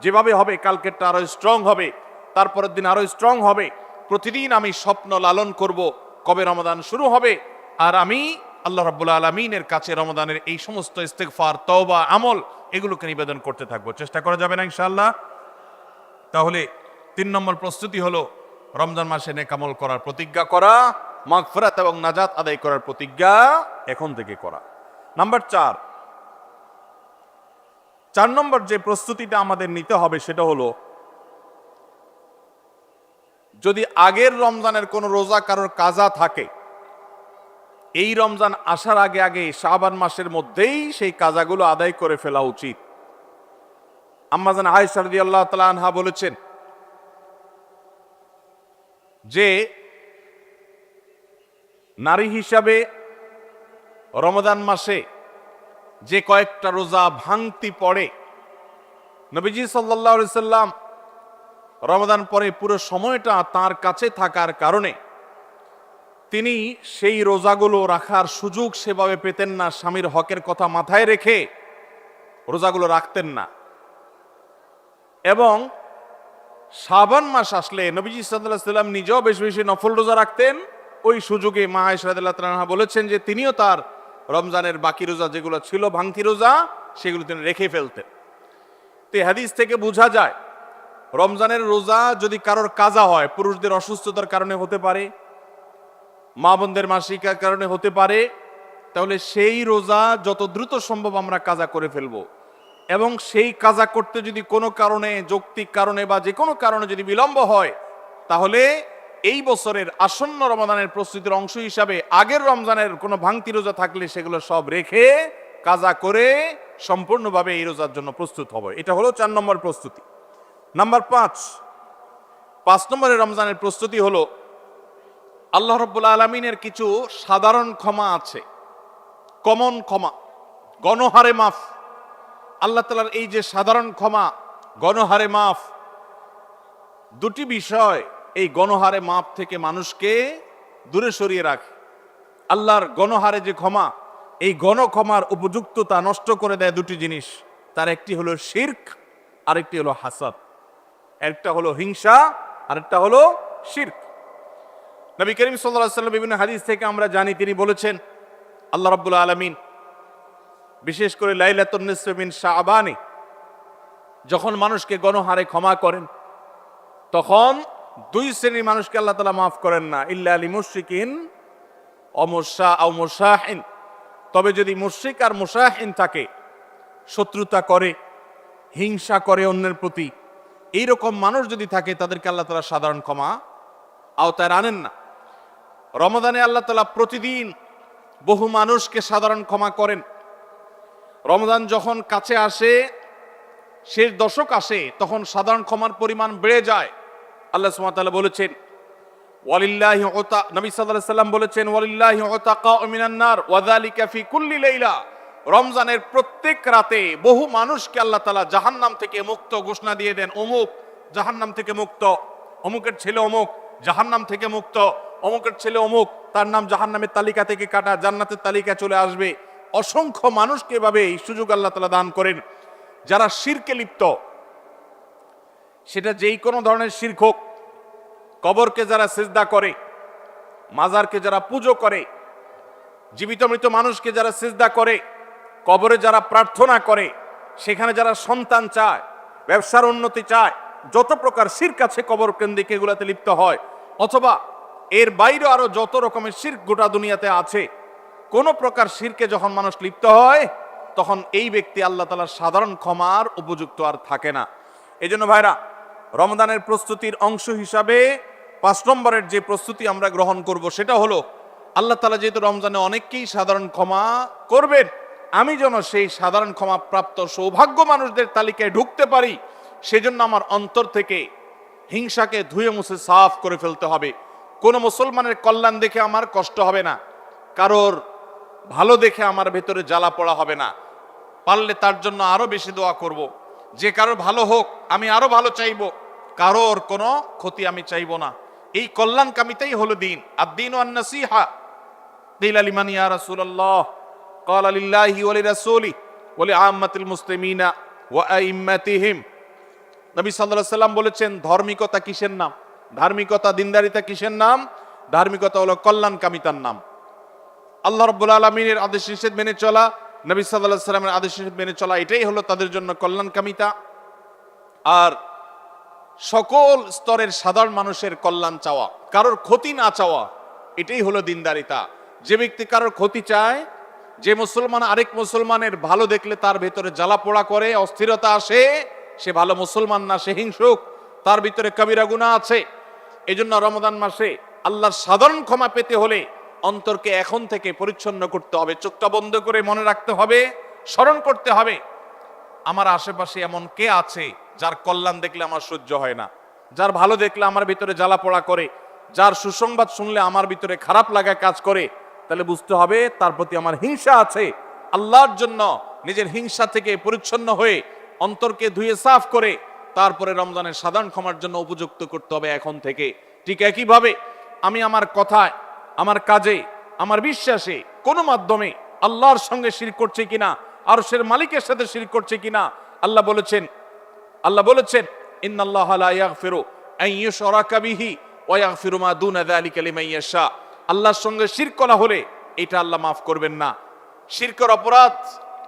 যেভাবে হবে, কালকেরটা আরো স্ট্রং হবে, তারপরের দিন আরো স্ট্রং হবে। প্রতিদিন আমি স্বপ্ন লালন করব কবে রমজান শুরু হবে, আর আমি আল্লাহ রাব্বুল আলামিনের কাছে রমজানের এই সমস্ত ইস্তেগফার, তওবা, আমল এগুলোকে নিবেদন করতে থাকবো। চেষ্টা করা যাবে না ইনশাআল্লাহ? তাহলে 3 নম্বর প্রস্তুতি হলো রমজান মাসে নেক আমল করার প্রতিজ্ঞা করা, মাগফিরাত এবং নাজাত আদায় করার প্রতিজ্ঞা এখন থেকে করা। নাম্বার 4 নম্বর যে প্রস্তুতিটা আমাদের নিতে হবে সেটা হলো, যদি আগের রমজানের কোনো রোজা কারোর কাজা থাকে, এই রমজান আসার আগে আগে শাবান মাসের মধ্যেই সেই কাজাগুলো আদায় করে ফেলা উচিত। আম্মা জান আয়েশা রাদিয়াল্লাহু তাআলা আনহা বলেছেন যে নারী হিসাবে রমজান মাসে যে কয়েকটা রোজা ভাঙতি পড়ে, নবীজি সাল্লাল্লাহু আলাইহি সাল্লাম রমজান পরে পুরো সময়টা তার কাছে থাকার কারণে তিনি সেই রোজাগুলো রাখার সুযোগ সেভাবে পেতেন না। স্বামীর হকের কথা মাথায় রেখে রোজাগুলো রাখতেন না, এবং শাবান মাস আসলে নবীজি সাল্লাল্লাহু আলাইহি সাল্লাম নিজেও বেশি বেশি নফল রোজা রাখতেন। ওই সুযোগে মা আয়েশা রাদিয়াল্লাহু তাআলা আনহা বলেছেন যে তিনিও তার রমজানের বাকি রোজা যেগুলো ছিল ভাঙতি রোজা, সেগুলো তিনি রেখে ফেলতেন। তো এই হাদিস থেকে বোঝা যায় রমজানের রোজা যদি কারোর কাজা হয়, পুরুষদের অসুস্থতার কারণে হতে পারে, মা বোনদের মাসিকার কারণে হতে পারে, তাহলে সেই রোজা যত দ্রুত সম্ভব আমরা কাজা করে ফেলবো। এবং সেই কাজা করতে যদি কোনো কারণে, যৌক্তিক কারণে বা যে কোনো কারণে যদি বিলম্ব হয়, তাহলে এই বছরের আসন্ন রমজানের প্রস্তুতির অংশ হিসাবে আগের রমজানের কোনো ভাঙতি রোজা থাকলে সেগুলো সব রেখে কাজা করে সম্পূর্ণভাবে এই রোজার জন্য প্রস্তুত হবে। এটা হলো 4 নম্বর প্রস্তুতি। নাম্বার 5 নম্বরের রমজানের প্রস্তুতি হলো, আল্লাহ রাব্বুল আলামিনের কিছু সাধারণ ক্ষমা আছে, কমন ক্ষমা, গণহারে মাফ। আল্লাহ তাআলার এই যে সাধারণ ক্ষমা, গণহারে মাফ, দুটি বিষয় এই গণহারে মাফ থেকে মানুষকে দূরে সরিয়ে রাখে। আল্লাহর গণহারে যে ক্ষমা, এই গণক্ষমার উপযুক্ততা নষ্ট করে দেয় দুটি জিনিস। তার একটি হলো শিরক, আরেকটি হলো হাসাদ। একটা হলো হিংসা, আরেকটা হলো শিরক। নবী করিম সাল্লাল্লাহু আলাইহি ওয়াসাল্লাম বিভিন্ন হাদিস থেকে আমরা জানি, তিনি বলেছেন আল্লাহ রাব্বুল আলামিন বিশেষ করে লাইলাতুন নিসফি মিন শাবানে যখন মানুষকে গণহারে ক্ষমা করেন, তখন 2 শ্রেণীর মানুষকে আল্লাহ তাআলা মাফ করেন না, ইল্লা লিমুশরিকিন ও মুশাহিন। তবে যদি মুশরিক আর মুশাহিন থাকে, শত্রুতা করে, হিংসা করে অন্যের প্রতি, এইরকম মানুষ যদি থাকে, তাদেরকে আল্লাহ তাআলা সাধারণ ক্ষমা আওতায় আনেন না। রমজানে আল্লাহ তাআলা প্রতিদিন বহু মানুষকে সাধারণ ক্ষমা করেন। রমজান যখন কাছে আসে, শেষ দশক আসে, তখন সাধারণ ক্ষমার পরিমাণ বেড়ে যায়। আল্লাহ সুবহানাহু ওয়া তাআলা বলেছেন ওয়ালিল্লাহি নবী সাল্লাল্লাহু আলাইহি সাল্লাম বলেছেন ওয়ালিল্লাহি উতাকাউ মিনান নার ওয়া যালিকা ফি কুল্লি লাইলা। রমজানের প্রত্যেক রাতে বহু মানুষকে আল্লাহ তাআলা জাহান্নাম থেকে মুক্ত ঘোষণা দিয়ে দেন। অমুক জাহান্নাম থেকে মুক্ত, অমুকের ছেলে অমুক জাহান্নাম থেকে মুক্ত, অমুকের ছেলে অমুক, তার নাম জাহান্নামের তালিকা থেকে কাটা, জান্নাতের তালিকা চলে আসবে। অসংখ্য মানুষকে এভাবে এই সুযোগ আল্লাহ তাআলা দান করেন। যারা শিরকে লিপ্ত, সেটা যেই কোনো ধরনের শিরক হোক, কবরকে যারা সিজদা করে, মাজারকে যারা পুজো করে, জীবিত মৃত মানুষকে যারা সিজদা করে, কবরে যারা প্রার্থনা করে, সেখানে যারা সন্তান চায়, ব্যবসার উন্নতি চায়, যত প্রকার শিরক আছে কবর কেন্দ্রিক এগুলাতে লিপ্ত হয়, অথবা এর বাইরে আরো যত রকমের শিরক গোটা দুনিয়াতে আছে, কোন প্রকার শিরকে যখন মানুষ লিপ্ত হয় তখন এই ব্যক্তি আল্লাহ তাআলার সাধারণ ক্ষমার উপযুক্ত আর থাকে না। এই জন্য ভাইরা, রমজানের প্রস্তুতির অংশ হিসাবে 5 নম্বরের যে প্রস্তুতি আমরা গ্রহণ করব সেটা হলো, আল্লাহ তাআলা যেহেতু রমজানে অনেককেই সাধারণ ক্ষমা করবেন, আমি যেন সেই সাধারণ ক্ষমা প্রাপ্ত সৌভাগ্য মানুষদের তালিকায় ঢুকতে পারি, সেজন্য আমার অন্তর থেকে হিংসাকে ধুয়ে মুছে সাফ করে ফেলতে হবে। কোন মুসলমানের কল্যাণ দেখে আমার কষ্ট হবে না, কারোর ভালো দেখে আমার ভেতরে জ্বালা পড়া হবে না, পারলে তার জন্য আরো বেশি দোয়া করব। যে কারোর ভালো হোক আমি আরো ভালো চাইবো, কারোর কোনো ক্ষতি আমি চাইবো না। এই কল্যাণকামিতাই হলো দিন। আদ-দীনু আন-নাসীহা। কিলা লিমান ইয়া রাসূলুল্লাহ? ক্বালা লিল্লাহি ওয়া লিরাসূলিহি ওয়া লিআম্মাতিল মুসলিমিনা ওয়া আইম্মাতিহিম। নবী সাল্লাল্লাহু আলাইহি সাল্লাম বলেছেন, ধার্মিকতা কিসের নাম? ধার্মিকতা, দিনদারিতা কিসের নাম? ধার্মিকতা হলো কল্যাণকামিতার নাম। আল্লাহ রাব্বুল আলামিনের আদেশ নিষেধ মেনে চলা, নবী সাল্লাল্লাহু আলাইহি সাল্লামের আদেশ নিষেধ মেনে চলা, এটাই হলো তাদের জন্য কল্যাণকামিতা। আর সকল স্তরের সাধারণ মানুষের কল্যাণ চাওয়া, কারোর ক্ষতি না চাওয়া, এটাই হলো দিনদারিতা। যে ব্যক্তি কারোর ক্ষতি চায়, যে মুসলমান আরেক মুসলমানের ভালো দেখলে তার ভেতরে জ্বালা পোড়া করে, অস্থিরতা আসে, সে ভালো মুসলমান না, সে হিংসুক, তার ভিতরে কবিরা গুনাহ আছে। এজন্য রমজান মাসে আল্লাহর সাধারণ ক্ষমা পেতে হলে অন্তরকে এখন থেকে পরিচ্ছন্ন করতে হবে। চোখটা বন্ধ করে মনে রাখতে হবে, স্মরণ করতে হবে, আমার আশেপাশে এমন কে আছে যার কল্যাণ দেখলে আমার সহ্য হয় না, যার ভালো দেখলে আমার ভিতরে জ্বালা পোড়া করে, যার সুসংবাদ শুনলে আমার ভিতরে খারাপ লাগা কাজ করে, তাহলে বুঝতে হবে তার প্রতি আমার হিংসা আছে। আল্লাহর জন্য নিজের হিংসা থেকে পরিচ্ছন্ন হয়ে অন্তরকে ধুয়ে সাফ করে তারপরে রমজানের সাধারণ ক্ষমার জন্য উপযুক্ত করতে হবে এখন থেকে। ঠিক একইভাবে আমি আমার কথায়, আমার কাজে, আমার বিশ্বাসে কোনো মাধ্যমে আল্লাহর সঙ্গে শিরক করছে কিনা, আরশের মালিকের সাথে শিরক করছে কিনা, আল্লাহ বলেছেন ইন্নাল্লাহা লা ইয়াগফিরু আন ইউশরাকা বিহি ওয়া ইয়াগফিরু মা দুনা যালিকা লিমান ইয়াশা। আল্লাহর সঙ্গে শিরক করা হলে এটা আল্লাহ মাফ করবেন না। শিরকের অপরাধ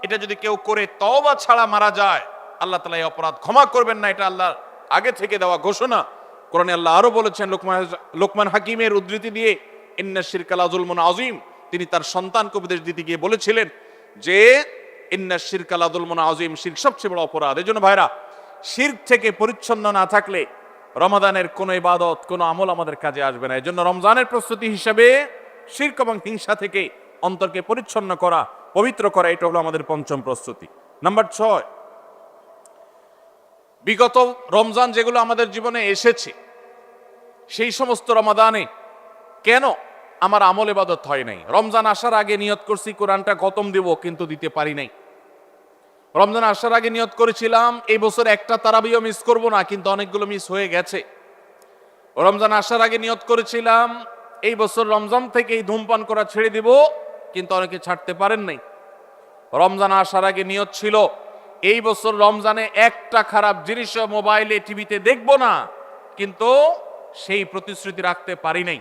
এটা যদি কেউ করে তওবা ছাড়া মারা যায়, আল্লাহ তাআলা এই অপরাধ ক্ষমা করবেন না, এটা আল্লাহর আগে থেকে দেওয়া ঘোষণা। কোরআনে আল্লাহ আরো বলেছেন, লোকমান হাকিমের উদ্ধৃতি দিয়ে, ইন্নাশ শিরকা লাযুলমুন আযীম, তিনি তার সন্তানকে উপদেশ দিতে গিয়ে বলেছিলেন যে ইন্নাশ শিরকা লাযুলমুন আযীম, শিরক সবচেয়ে বড় অপরাধ। এজন্য ভাইরা, শিরক থেকে পরিচ্ছন্ন না থাকলে রমাদানের কোনো ইবাদত, কোনো আমল আমাদের কাজে আসবে না। এজন্য রমজানের প্রস্তুতি হিসেবে শিরক এবং হিংসা থেকে অন্তরকে পরিচ্ছন্ন করা, পবিত্র করা, এটা হলো আমাদের পঞ্চম প্রস্তুতি। নাম্বার 6, বিগত রমজান যেগুলো আমাদের জীবনে এসেছে, সেই সমস্ত রমাদানে কেন আমার আমল ইবাদত হয় নাই? রমজান আসার আগে নিয়ত করছি কোরআনটা খতম দেব, কিন্তু দিতে পারি নাই। রমজান আসার আগে নিয়ত করেছিলাম এই বছর একটা তারাবিও মিস করব না, কিন্তু অনেকগুলো মিস হয়ে গেছে। রমজান আসার আগে নিয়ত করেছিলাম এই বছর রমজান থেকেই ধূমপান করা ছেড়ে দিব, কিন্তু অনেকে ছাড়তে পারেন নাই। রমজান আসার আগে নিয়ত ছিল এই বছর রমজানে একটা খারাপ জিনিস মোবাইলে, টিভিতে দেখব না, কিন্তু সেই প্রতিশ্রুতি রাখতে পারি নাই।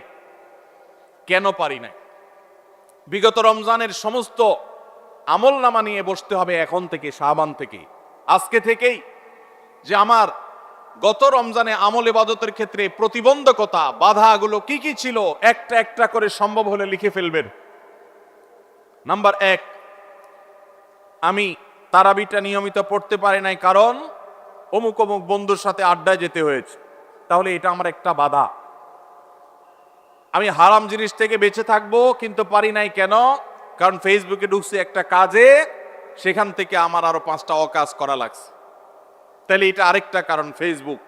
কেন পারি নাই? বিগত রমজানের সমস্ত আমল নামা নিয়ে বসতে হবে এখন থেকে, শাবান থেকে, আজকে থেকেই, যে আমার গত রমজানে আমল ইবাদতের ক্ষেত্রে প্রতিবন্ধকতা, বাধাগুলো কি কি ছিল, একটা একটা করে সম্ভব হলে লিখে ফেলবেন। নাম্বার 1, আমি তারাবিটা নিয়মিত পড়তে পারি নাই, কারণ অমুক অমুক বন্ধুর সাথে আড্ডায় যেতে হয়েছে, তাহলে এটা আমার একটা বাধা। আমি হারাম জিনিস থেকে বেঁচে থাকবো, কিন্তু পারি নাই কেন? কারণ ফেসবুকে ঢুকছে একটা কাজে, সেখান থেকে আমার আরো 5টা অকাজ করা লাগছে, তাহলে এটা আরেকটা কারণ, ফেসবুক।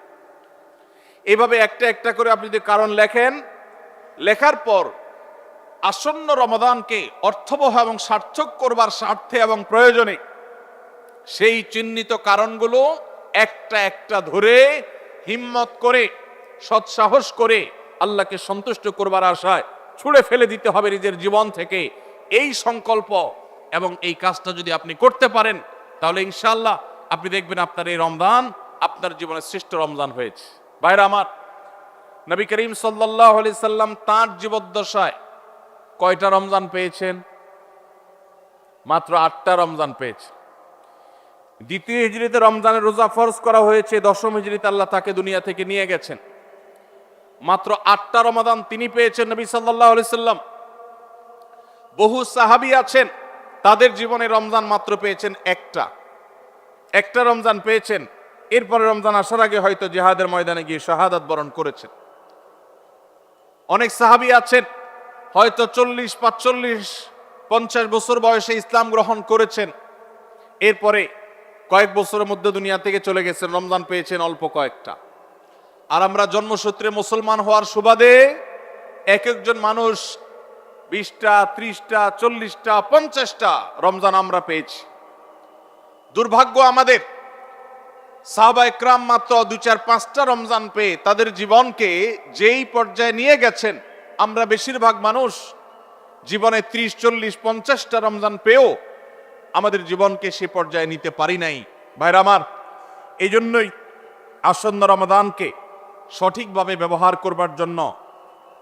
এভাবে একটা একটা করে আপনি যদি কারণ লেখেন, লেখার পর আসন্ন রমাদানকে অর্থবহ এবং সার্থক করবার স্বার্থে এবং প্রয়োজনে সেই চিহ্নিত কারণগুলো একটা একটা ধরে হিম্মত করে, সৎসাহস করে, আল্লাহকে সন্তুষ্ট করবার আশায় ছুঁড়ে ফেলে দিতে হবে নিজের জীবন থেকে। এই সংকল্প এবং এই কাজটা যদি আপনি করতে পারেন, তাহলে ইনশাআল্লাহ আপনি দেখবেন আপনার এই রমজান আপনার জীবনে শ্রেষ্ঠ রমজান হয়েছে। ভাইরা আমার, নবী করিম সাল্লাল্লাহু আলাইহি সাল্লাম তাঁর জীবদ্দশায় কয়টা রমজান পেয়েছেন? মাত্র 8টা রমজান পেয়েছে। দ্বিতীয় হিজরিতে রমজানের রোজা ফরজ করা হয়েছে, দশম হিজরিতে আল্লাহ তাকে দুনিয়া থেকে নিয়ে গেছেন। মাত্র 8টা রমাদান তিনি পেয়েছেন নবী সাল্লাল্লাহু আলাইহি সাল্লাম। বহু সাহাবী আছেন তাদের জীবনে রমজান মাত্র পেয়েছেন একটা রমজান পেয়েছেন। এরপরে রমজান আসার আগে হয়তো জিহাদের ময়দানে গিয়ে শাহাদাত বরণ করেছেন। অনেক সাহাবী আছেন হয়তো 40, 45, 50 বছর বয়সে ইসলাম গ্রহণ করেছেন, এরপরে কয়েক বছরের মধ্যে দুনিয়া থেকে চলে গেছেন, রমজান পেয়েছেন অল্প কয়েকটা। আর আমরা জন্মসূত্রে মুসলমান হওয়ার সুবাদে এক একজন মানুষ 20টা, 30টা, 40টা, 50টা রমজান আমরা পেয়েছি। দুর্ভাগ্য আমাদের, সাহাবা একরাম মাত্র 2, 4, 5টা রমজান পেয়ে তাদের জীবনকে যেই পর্যায়ে নিয়ে গেছেন, আমরা বেশিরভাগ মানুষ জীবনে 30, 40, 50টা রমজান পেয়েও আমাদের জীবনকে সে পর্যায়ে নিতে পারি নাই। ভাইরা আমার, এই জন্যই আসন্ন রমাদানকে সঠিকভাবে ব্যবহার করবার জন্য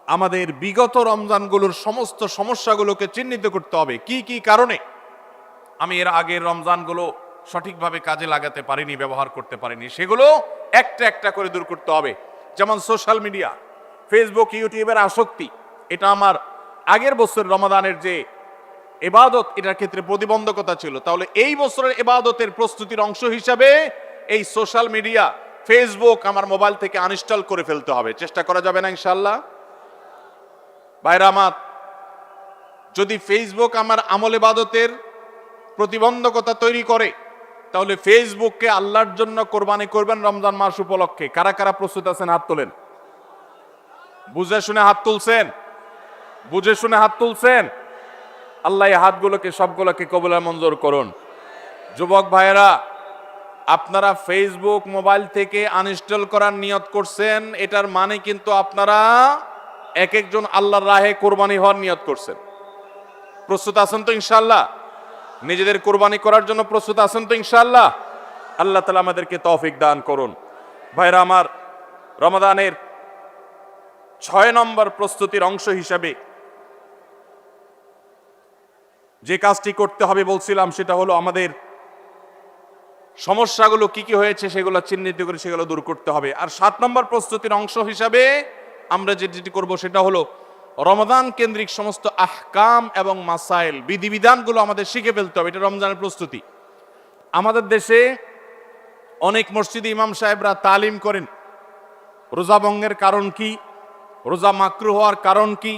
আমাদের বিগত রমজানগুলোর সমস্ত সমস্যাগুলোকে চিহ্নিত করতে হবে। কি কি কারণে আমি এর আগের রমজানগুলো সঠিকভাবে কাজে লাগাতে পারিনি, ব্যবহার করতে পারিনি, সেগুলো একটা একটা করে দূর করতে হবে। যেমন সোশ্যাল মিডিয়া, ফেসবুক, ইউটিউবের আসক্তি, এটা আমার আগের বছর রমাদানের যে ইবাদত, এটার ক্ষেত্রে প্রতিবন্ধকতা ছিল। তাহলে এই বছরের ইবাদতের প্রস্তুতির অংশ হিসাবে এই সোশ্যাল মিডিয়া, ফেসবুক আমার মোবাইল থেকে আনইনস্টল করে ফেলতে হবে। চেষ্টা করা যাবে না ইনশাআল্লাহ? ভাইরা আমার, যদি ফেসবুক আমার আমল ইবাদতের প্রতিবন্ধকতা তৈরি করে, তাহলে ফেসবুককে আল্লাহর জন্য কোরবানি করবেন রমজান মাস উপলক্ষে। কারা কারা প্রস্তুত আছেন? হাত তোলেন। বুঝে শুনে হাত তুলছেন? বুঝে শুনে হাত তুলছেন? আল্লাহ এই হাতগুলোকে সবগুলোকে কবুল আর মঞ্জুর করুন। যুবক ভাইয়েরা, আপনারা ফেসবুক মোবাইল থেকে আনইনস্টল করার নিয়ত করছেন, এটার মানে কিন্তু আপনারা এক একজন আল্লাহর রাহে কোরবানি হওয়ার নিয়ত করছেন। প্রস্তুত আছেন তো ইনশাআল্লাহ? নিজেদের কোরবানি করার জন্য প্রস্তুত আছেন তো ইনশাআল্লাহ? আল্লাহ তাআলা আমাদেরকে তৌফিক দান করুন। ভাইরা আমার, রমাদানের 6 নম্বর প্রস্তুতির অংশ হিসাবে যে কাজটি করতে হবে বলছিলাম, সেটা হলো আমাদের সমস্যাগুলো কি কি হয়েছে সেগুলো চিহ্নিত করে সেগুলো দূর করতে হবে। আর 7 নম্বর প্রস্তুতির অংশ হিসাবে আমরা যেটি করব সেটা হলো রমাদান কেন্দ্রিক সমস্ত আহকাম এবং মাসাইল, বিধিবিধানগুলো আমাদের শিখে ফেলতে হবে। এটা রমজানের প্রস্তুতি। আমাদের দেশে অনেক মসজিদে ইমাম সাহেবরা তালিম করেন রোজা ভঙ্গের কারণ কি, রোজা মাকরুহ হওয়ার কারণ কি,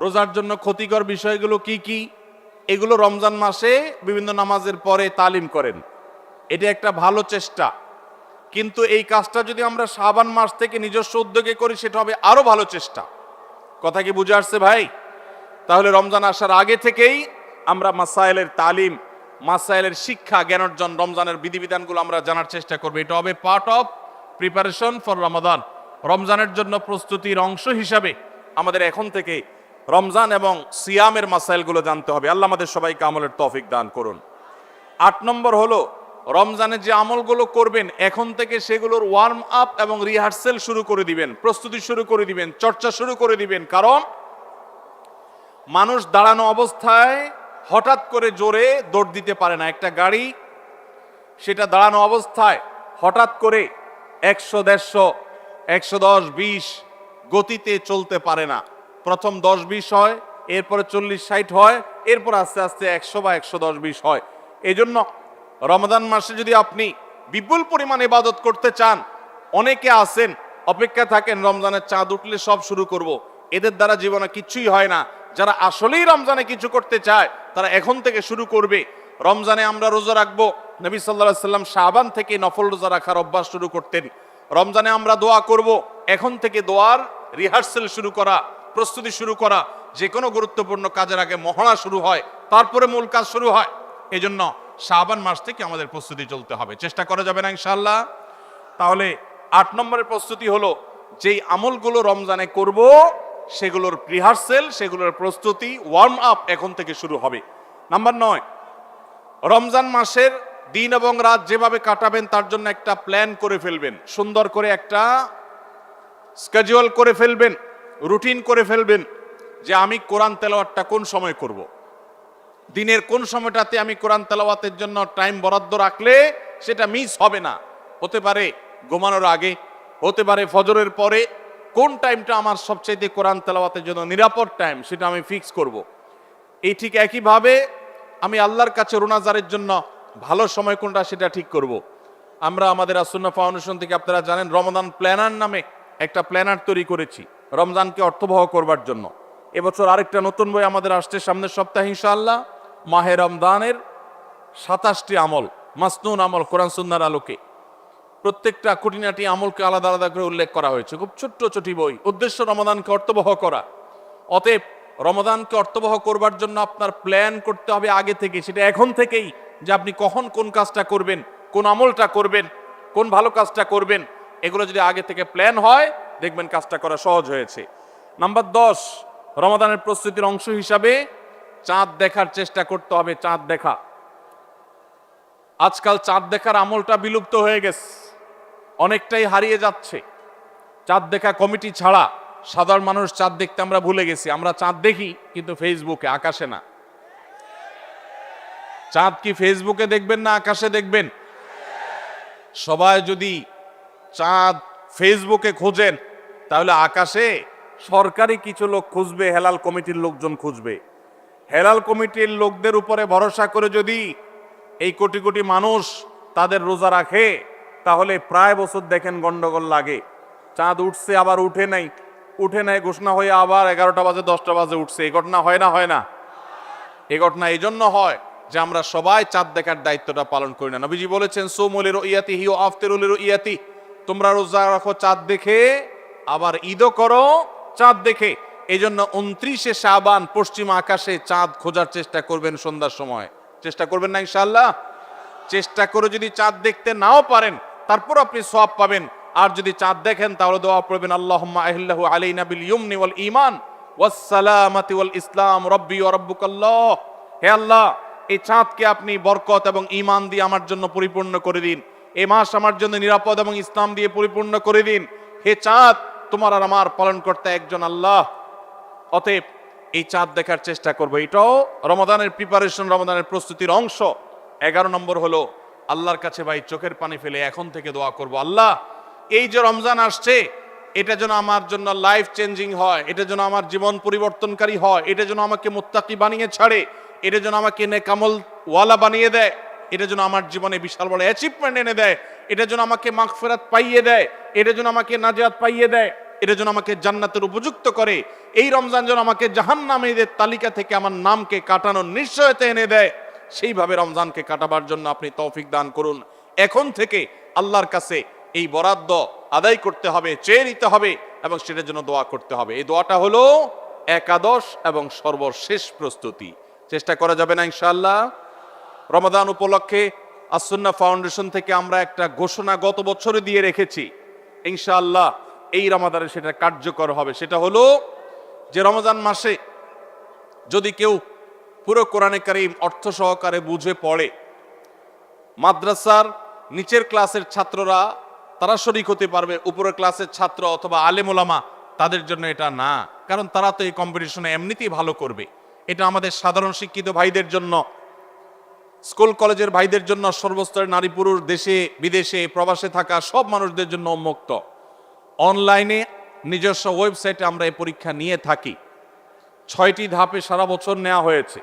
রোজার জন্য ক্ষতিকর বিষয়গুলো কি কি, এগুলো রমজান মাসে বিভিন্ন নামাজের পরে তালিম করেন। এটা একটা ভালো চেষ্টা, কিন্তু এই কাজটা যদি আমরা শাবান মাস থেকে নিজস্ব উদ্যোগে করি সেটা হবে আরো ভালো চেষ্টা। কথা কি বুঝে আসছে ভাই? তাহলে রমজান আসার আগে থেকেই আমরা মাসাইলের তালিম, মাসাইলের শিক্ষা, জ্ঞান অর্জন, রমজানের বিধিবিধানগুলো আমরা জানার চেষ্টা করব। এটা হবে পার্ট অফ প্রিপারেশন ফর রমাদান। রমজানের জন্য প্রস্তুতির অংশ হিসাবে আমাদের এখন থেকে রমজান এবং সিয়ামের মাসাইলগুলো জানতে হবে। আল্লাহ আমাদের সবাইকে আমলের তৌফিক দান করুন। 8 নম্বর হলো রমজানে যে আমলগুলো করবেন এখন থেকে সেগুলোর ওয়ার্ম আপ এবং রিহার্সেল শুরু করে দিবেন, প্রস্তুতি শুরু করে দিবেন, চর্চা শুরু করে দিবেন। কারণ মানুষ দাঁড়ানো অবস্থায় হঠাৎ করে জোরে দৌড় দিতে পারে না। একটা গাড়ি সেটা দাঁড়ানো অবস্থায় হঠাৎ করে 100, 150, 110, 20 গতিতে চলতে পারে না। প্রথম 10, 20 হয়, এরপরে 40, 60 হয়, এরপর আস্তে আস্তে 100 বা 110, 20 হয়। এই জন্য রমাদান মাসে যদি আপনি বিপুল পরিমাণ ইবাদত করতে চান, অনেকে আছেন অপেক্ষা থাকেন রমজানের চাঁদ উঠলে সব শুরু করব। এদের দ্বারা জীবনে কিছুই হয় না। যারা আসলেই রমজানে কিছু করতে চায় তারা এখন থেকে শুরু করবে। রমজানে আমরা রোজা রাখবো, নবী সাল্লাল্লাহু আলাইহি সাল্লাম শাবান থেকে নফল রোজা রাখার অভ্যাস শুরু করতেন। রমজানে আমরা দোয়া করব, এখন থেকে দোয়ার রিহার্সেল শুরু করা, প্রস্তুতি শুরু করা। যে কোনো গুরুত্বপূর্ণ কাজের আগে মহড়া শুরু হয়, তারপরে মূল কাজ শুরু হয়। এই জন্য শাবান মাস থেকে আমাদের প্রস্তুতি চলতে হবে। চেষ্টা করা যাবে না ইনশাআল্লাহ? তাহলে 8 নম্বরের প্রস্তুতি হলো যেই আমলগুলো রমজানে করব সেগুলোর রিহার্সেল, সেগুলোর প্রস্তুতি, ওয়ার্ম আপ এখন থেকে শুরু হবে। নাম্বার 9, রমজান মাসের দিন এবং রাত যেভাবে কাটাবেন তার জন্য একটা প্ল্যান করে ফেলবেন, সুন্দর করে একটা স্কেডিউল করে ফেলবেন, রুটিন করে ফেলবেন যে আমি কোরআন তেলাওয়াতটা কোন সময় করব। দিনের কোন সময়টাতে আমি কোরআন তেলাওয়াতের জন্য টাইম বরাদ্দ রাখলে সেটা মিস হবে না। হতে পারে ঘুমানোর আগে, হতে পারে ফজরের পরে। কোন টাইমটা আমার সবচেয়ে কোরআন তেলাওয়াতের জন্য নিরাপদ টাইম সেটা আমি ফিক্স করব। এই ঠিক একইভাবে আমি আল্লাহর কাছে রোনাজারের জন্য ভালো সময় কোনটা সেটা ঠিক করব। আমরা আমাদের আসুন্নাহ ফাউন্ডেশন থেকে আপনারা জানেন রমাদান প্ল্যানার নামে একটা প্ল্যানার তৈরি করেছি রমজানকে অর্থবহ করবার জন্য। এবছর আরেকটা নতুন বই আমাদের আসছে সামনের সপ্তাহে ইনশাআল্লাহ, মাহে রমজানের 27টি আমল, মাসনুন আমল কোরআন সুন্নাহর আলোকে। প্রত্যেকটা খুঁটিনাটি আমলকে আলাদা আলাদা করে উল্লেখ করা হয়েছে, খুব ছোট্ট ছোটি বই। উদ্দেশ্য রমাদানকে অর্থবহ করা। অতএব রমাদানকে অর্থবহ করবার জন্য আপনার প্ল্যান করতে হবে আগে থেকে, সেটা এখন থেকেই, যে আপনি কখন কোন কাজটা করবেন, কোন আমলটা করবেন, কোন ভালো কাজটা করবেন। এগুলো যদি আগে থেকে প্ল্যান হয় দেখবেন কাজটা করা সহজ হয়েছে। নাম্বার 10, রমাদানের প্রস্তুতির অংশ হিসাবে চাঁদ দেখার চেষ্টা করতে হবে। চাঁদ দেখা, আজকাল চাঁদ দেখার আমলটা বিলুপ্ত হয়ে গেছে, অনেকটাই হারিয়ে যাচ্ছে। চাঁদ দেখা কমিটি ছাড়া সাধারণ মানুষ চাঁদ দেখতে আমরা ভুলে গেছি। আমরা চাঁদ দেখি কিন্তু ফেসবুকে, আকাশে না। চাঁদ কি ফেসবুকে দেখবেন না আকাশে দেখবেন? সবাই যদি চাঁদ ফেসবুকে খোঁজেন তাহলে আকাশে সরকারি কিছু লোক খুঁজবে, হেলাল কমিটির লোকজন খুঁজবে। হেলাল কমিটির লোকদের উপরে ভরসা করে যদি এই কোটি কোটি মানুষ তাদের রোজা রাখে তাহলে প্রায় বছর দেখেন গন্ডগোল লাগে। চাঁদ উঠছে আবার উঠে নাই, উঠে নাই ঘোষণা হয়ে আবার 11টা বাজে 10টা বাজে উঠছে। এই ঘটনা হয় না? হয় না? এই ঘটনা এই জন্য হয় যে আমরা সবাই চাঁদ দেখার দায়িত্বটা পালন করি না। নবীজি বলেছেন সুমুল রুইয়াতিহি ওয়া আফতিরুল রুইয়াতি, তোমরা রোজা রাখো চাঁদ দেখে, আবার ঈদও করো চাঁদ দেখে। এই জন্য 29শে শাবান পশ্চিম আকাশে চাঁদ খোঁজার চেষ্টা করবেন সন্ধ্যার সময়। চেষ্টা করবেন না ইনশাআল্লাহ? চেষ্টা করে যদি চাঁদ দেখতে নাও পারেন তারপর আপনি সওয়াব পাবেন। আর যদি চাঁদ দেখেন তাহলে দোয়া পড়বেন আল্লাহুম্মা আহিল্লাহু আলাইনা বিল ইয়ুমনি ওয়াল ঈমান ওয়াস সালামাতি ওয়াল ইসলাম রাব্বি ওয়া রাব্বুকাল্লাহ। হে আল্লাহ, এই চাঁদকে আপনি বরকত এবং ঈমান দিয়ে আমার জন্য পরিপূর্ণ করে দিন। এই মাস আমার জন্য নিরাপদ এবং ইসলাম দিয়ে পরিপূর্ণ করে দিন। হে চাঁদ, তোমার আর আমার পালনকর্তা একজন আল্লাহ। অতএব এই চাঁদ দেখার চেষ্টা করবো। এটাও রমাদানের প্রিপারেশন, রমাদানের প্রস্তুতির অংশ। 11 নম্বর হলো আল্লাহর কাছে ভাই চোখের পানি ফেলে এখন থেকে দোয়া করব, আল্লাহ এই যে রমজান আসছে এটা যেন আমার জন্য লাইফ চেঞ্জিং হয়, এটা যেন আমার জীবন পরিবর্তনকারী হয়, এটা যেন আমাকে মুত্তাকি বানিয়ে ছাড়ে, এটা যেন আমাকে নেকামল ওয়ালা বানিয়ে দেয়, এটা যেন আমার জীবনে বিশাল বড় অ্যাচিভমেন্ট এনে দেয়, এটা যেন আমাকে মাগফিরাত পাইয়ে দেয়, এটা যেন আমাকে নাজাত পাইয়ে দেয়, এটা যেন আমাকে জান্নাতের উপযুক্ত করে। এই রমজান যেন আমাকে জাহান্নামীদের তালিকা থেকে আমার নামকে কাটানোর নিশ্চয়তা এনে দেয়। সেইভাবে রমজানকে কাটাবার জন্য আপনি তৌফিক দান করুন। এখন থেকে আল্লাহর কাছে এই বরাদ্দ আদায় করতে হবে, চেয়ে নিতে হবে এবং সেটার জন্য দোয়া করতে হবে। এই দোয়াটা হলো একাদশ এবং সর্বশেষ প্রস্তুতি। চেষ্টা করা যাবে না ইনশাআল্লাহ? রমাদান উপলক্ষে আসুন্নাহ ফাউন্ডেশন থেকে আমরা একটা ঘোষণা গত বছরে দিয়ে রেখেছি, ইনশাআল্লাহ এই রমাদানে সেটা কার্যকর হবে। সেটা হলো যে রমজান মাসে যদি কেউ পুরো কোরআনে কারীম অর্থ সহকারে বুঝে পড়ে, মাদ্রাসার নিচের ক্লাসের ছাত্ররা তারা শরীক হতে পারবে, উপরের ক্লাসের ছাত্র অথবা আলেম ওলামা তাদের জন্য এটা না, কারণ তারা তো এই কম্পিটিশনে এমনিতেই ভালো করবে। এটা আমাদের সাধারণ শিক্ষিত ভাইদের জন্য, স্কুল কলেজের ভাইদের জন্য, সর্বস্তরের নারী পুরুষ, দেশে বিদেশে প্রবাসে থাকা সব মানুষদের জন্য উন্মুক্ত। অনলাইনে নিজস্ব ওয়েবসাইটে আমরা এই পরীক্ষা নিয়ে থাকি। 6টি ধাপে সারা বছর নেওয়া হয়েছে।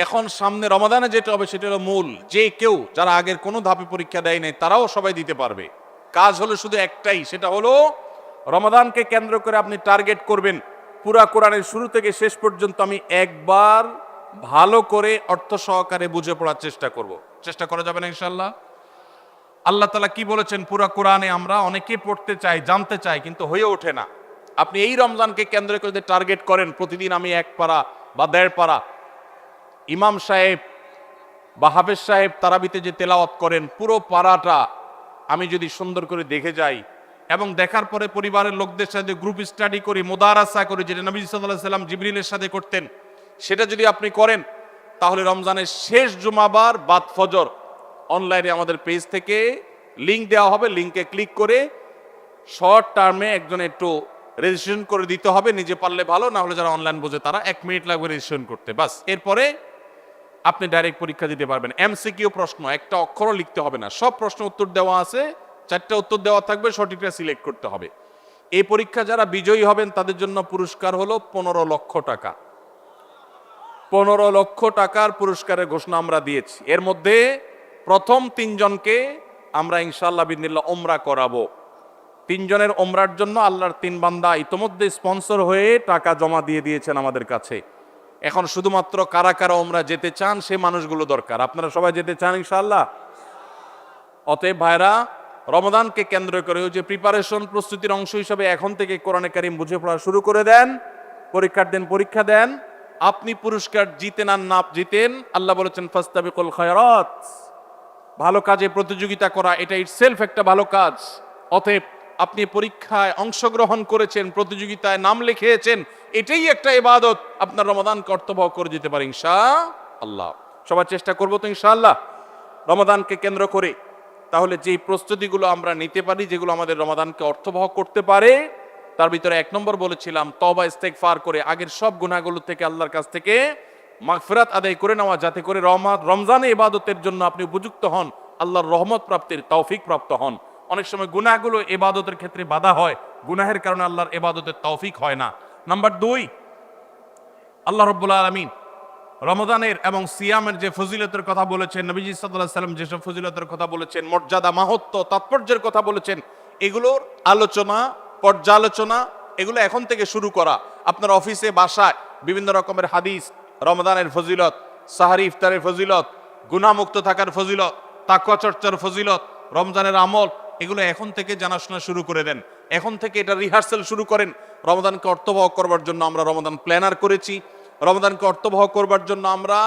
এখন সামনে রমাদানে যেটা হবে সেটা হলো মূল, যে কেউ যারা আগের কোনো ধাপে পরীক্ষা দেয় নাই তারাও সবাই দিতে পারবে। কাজ হলো শুধু একটাই, সেটা হলো রমাদানকে কেন্দ্র করে আপনি টার্গেট করবেন পুরা কোরআনের শুরু থেকে শেষ পর্যন্ত আমি একবার ভালো করে অর্থ সহকারে বুঝে পড়ার চেষ্টা করব। চেষ্টা করা যাবে না ইনশাআল্লাহ? আল্লাহ তাআলা কি বলেছেন পুরা কোরআনে আমরা অনেকে পড়তে চাই, জানতে চাই, কিন্তু হয়ে ওঠে না। আপনি এই রমজানকে কেন্দ্র করে টার্গেট করেন প্রতিদিন আমি 1 পারা বা 1.5 পারা। ইমাম সাহেব বা হাফেজ সাহেব তারাবিতে যে তেলাওয়াত করেন পুরো পারাটা আমি যদি সুন্দর করে দেখে যাই এবং দেখার পরে পরিবারের লোকদের সাথে গ্রুপ স্টাডি করি, মুদারাসা করি, যেটা নবী সাল্লাল্লাহু আলাইহি সাল্লাম জিবরিলের সাথে করতেন, সেটা যদি আপনি করেন তাহলে রমজানের শেষ জুমাবার বাদ ফজর অনলাইনে আমাদের পেজ থেকে লিঙ্ক দেওয়া হবে, লিঙ্কে ক্লিক করে শর্ট টার্মে একজন একটু রেজিস্ট্রেশন করে দিতে হবে, নিজে পারলে ভালো, না হলে যারা অনলাইন বোঝে তারা 1 মিনিট লাগবে রেজিস্ট্রেশন করতে, বাস। এরপরে আপনি ডাইরেক্ট পরীক্ষা দিতে পারবেন। এমসিকিউ প্রশ্ন, একটা অক্ষরও লিখতে হবে না, সব প্রশ্ন উত্তর দেওয়া আছে, 4টা উত্তর দেওয়া থাকবে, সঠিকটা সিলেক্ট করতে হবে। এই পরীক্ষা যারা বিজয়ী হবেন তাদের জন্য পুরস্কার হলো 15 লক্ষ টাকা। 15 লক্ষ টাকার পুরস্কারের ঘোষণা আমরা দিয়েছি। এর মধ্যে প্রথম 3 জনকে আমরা ইনশাআল্লাহ বিদিনিল্লাহ ওমরা করাবো। 3 জনের ওমরার জন্য আল্লাহর 3 বান্দা ইতোমধ্যে স্পন্সর হয়ে টাকা জমা দিয়ে দিয়েছেন আমাদের কাছে। এখন শুধুমাত্র কারা কারা ওমরা যেতে চান সে মানুষগুলো দরকার। আপনারা সবাই যেতে চান ইনশাআল্লাহ? অতএব ভাইরা, রমাদানকে কেন্দ্র করে ওই যে প্রিপারেশন, প্রস্তুতির অংশ হিসাবে এখন থেকে কোরআনে কারিম বুঝে পড়া শুরু করে দেন, পরীক্ষার দিন পরীক্ষা দেন। আপনি পুরস্কার জিতেন আর না জিতেন, আল্লাহ বলেছেন ফাস্তাবিকুল খায়রাত, ভালো কাজে প্রতিযোগিতা করা এটা ইটসেলফ একটা ভালো কাজ। অতএব আপনি পরীক্ষায় অংশগ্রহণ করেছেন, প্রতিযোগিতায় নাম লিখিয়েছেন, এটাই একটা ইবাদত। আপনার রমাদান কর্তব্য করে যেতে পারে ইনশাআল্লাহ। সবার চেষ্টা করবো তো ইনশাআল্লাহ রমাদানকে কেন্দ্র করে। তাহলে যেই প্রস্তুতিগুলো আমরা নিতে পারি, যেগুলো আমাদের রমাদানকে অর্থবহ করতে পারে, তার ভিতরে 1 নম্বর বলেছিলাম তওবা ইস্তেগফার করে আগের সব গুনাহগুলো থেকে আল্লাহর কাছ থেকে মাগফিরাত আদায় করে নেওয়া, যাতে করে রমজানে ইবাদতের জন্য আপনি উপযুক্ত হন, আল্লাহর রহমত প্রাপ্তির তৌফিক প্রাপ্ত হন। অনেক সময় গুনাহগুলো ইবাদতের ক্ষেত্রে বাধা হয়, গুনাহের কারণে আল্লাহর ইবাদতের তৌফিক হয় না। নাম্বার 2, আল্লাহ রাব্বুল আলামিন রমজানের এবং সিয়ামের যে ফজিলতের কথা বলেছেন, নবীজি সাল্লাল্লাহু আলাইহি ওয়াসাল্লাম যেসব ফজিলতের কথা বলেছেন, মর্যাদা, মাহাত্ম্য, তাৎপর্যের কথা বলেছেন, এগুলোর আলোচনা, পর্যালোচনা এগুলো এখন থেকে শুরু করা। আপনার অফিসে, বাসায় বিভিন্ন রকমের হাদিস, রমজানের ফজিলত, সাহারি ইফতারের ফজিলত, গুনাহমুক্ত থাকার ফজিলত, তাকওয়া চর্চার ফজিলত, রমজানের আমল, এগুলো এখন থেকে জানাশোনা শুরু করে দেন। এখন থেকে এটা রিহার্সাল শুরু করেন। রমজানকে অর্থবহ করবার জন্য আমরা রমজান প্ল্যানার করেছি। রমজানকে অর্থবহ করবার জন্য আমরা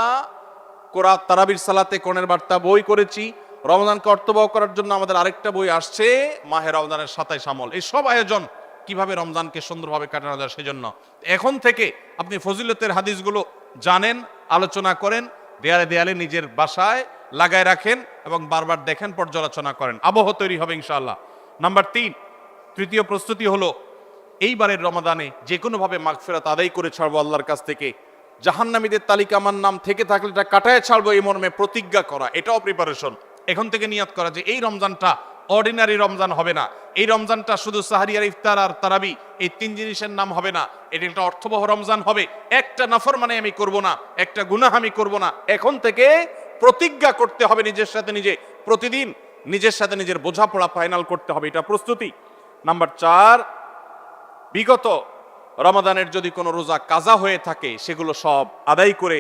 কোরআন তারাবির সালাতে কোরআনের বার্তা বই করেছি। রমজানকে অর্থবহ করার জন্য আমাদের আরেকটা বই আসছে, মাহে রমজানের 27 আমল। এই সব আয়োজন কিভাবে রমজানকে সুন্দরভাবে কাটানো যায় সেজন্য এখন থেকে আপনি ফজিলতের হাদিসগুলো জানেন, আলোচনা করেন, দেয়ালে দেয়ালে নিজের বাসায় লাগায় রাখেন এবং বারবার দেখেন, পর্যালোচনা করেন, আবহ তৈরি হবে ইনশাআল্লাহ। নাম্বার 3, তৃতীয় প্রস্তুতি হলো এইবারের রমাদানে যে কোনোভাবে মাগফিরাত আদায় করে ছাড়বো আল্লাহর কাছ থেকে। জাহান্নামীদের তালিকা আমার নাম থেকে থাকলে এটা কাটায় ছাড়বো, এই মর্মে প্রতিজ্ঞা করা, এটাও প্রিপারেশন। এখন থেকে নিয়ত করা যে এই রমজানটা অর্ডিনারি রমজান হবে না, এই রমজানটা শুধু সাহারি আর ইফতার আর তারাবি এই 3 জিনিসের নাম হবে না, এটা একটা অর্থবহ রমজান হবে। একটা নাফরমানি আমি করব না, একটা গুনাহ আমি করব না। এখন থেকে প্রতিজ্ঞা করতে হবে নিজের সাথে নিজে, প্রতিদিন নিজের সাথে নিজের বোঝাপড়া ফাইনাল করতে হবে, এটা প্রস্তুতি। নাম্বার 4, বিগত রমাদানের যদি কোনো রোজা কাজা হয়ে থাকে সেগুলো সব আদায় করে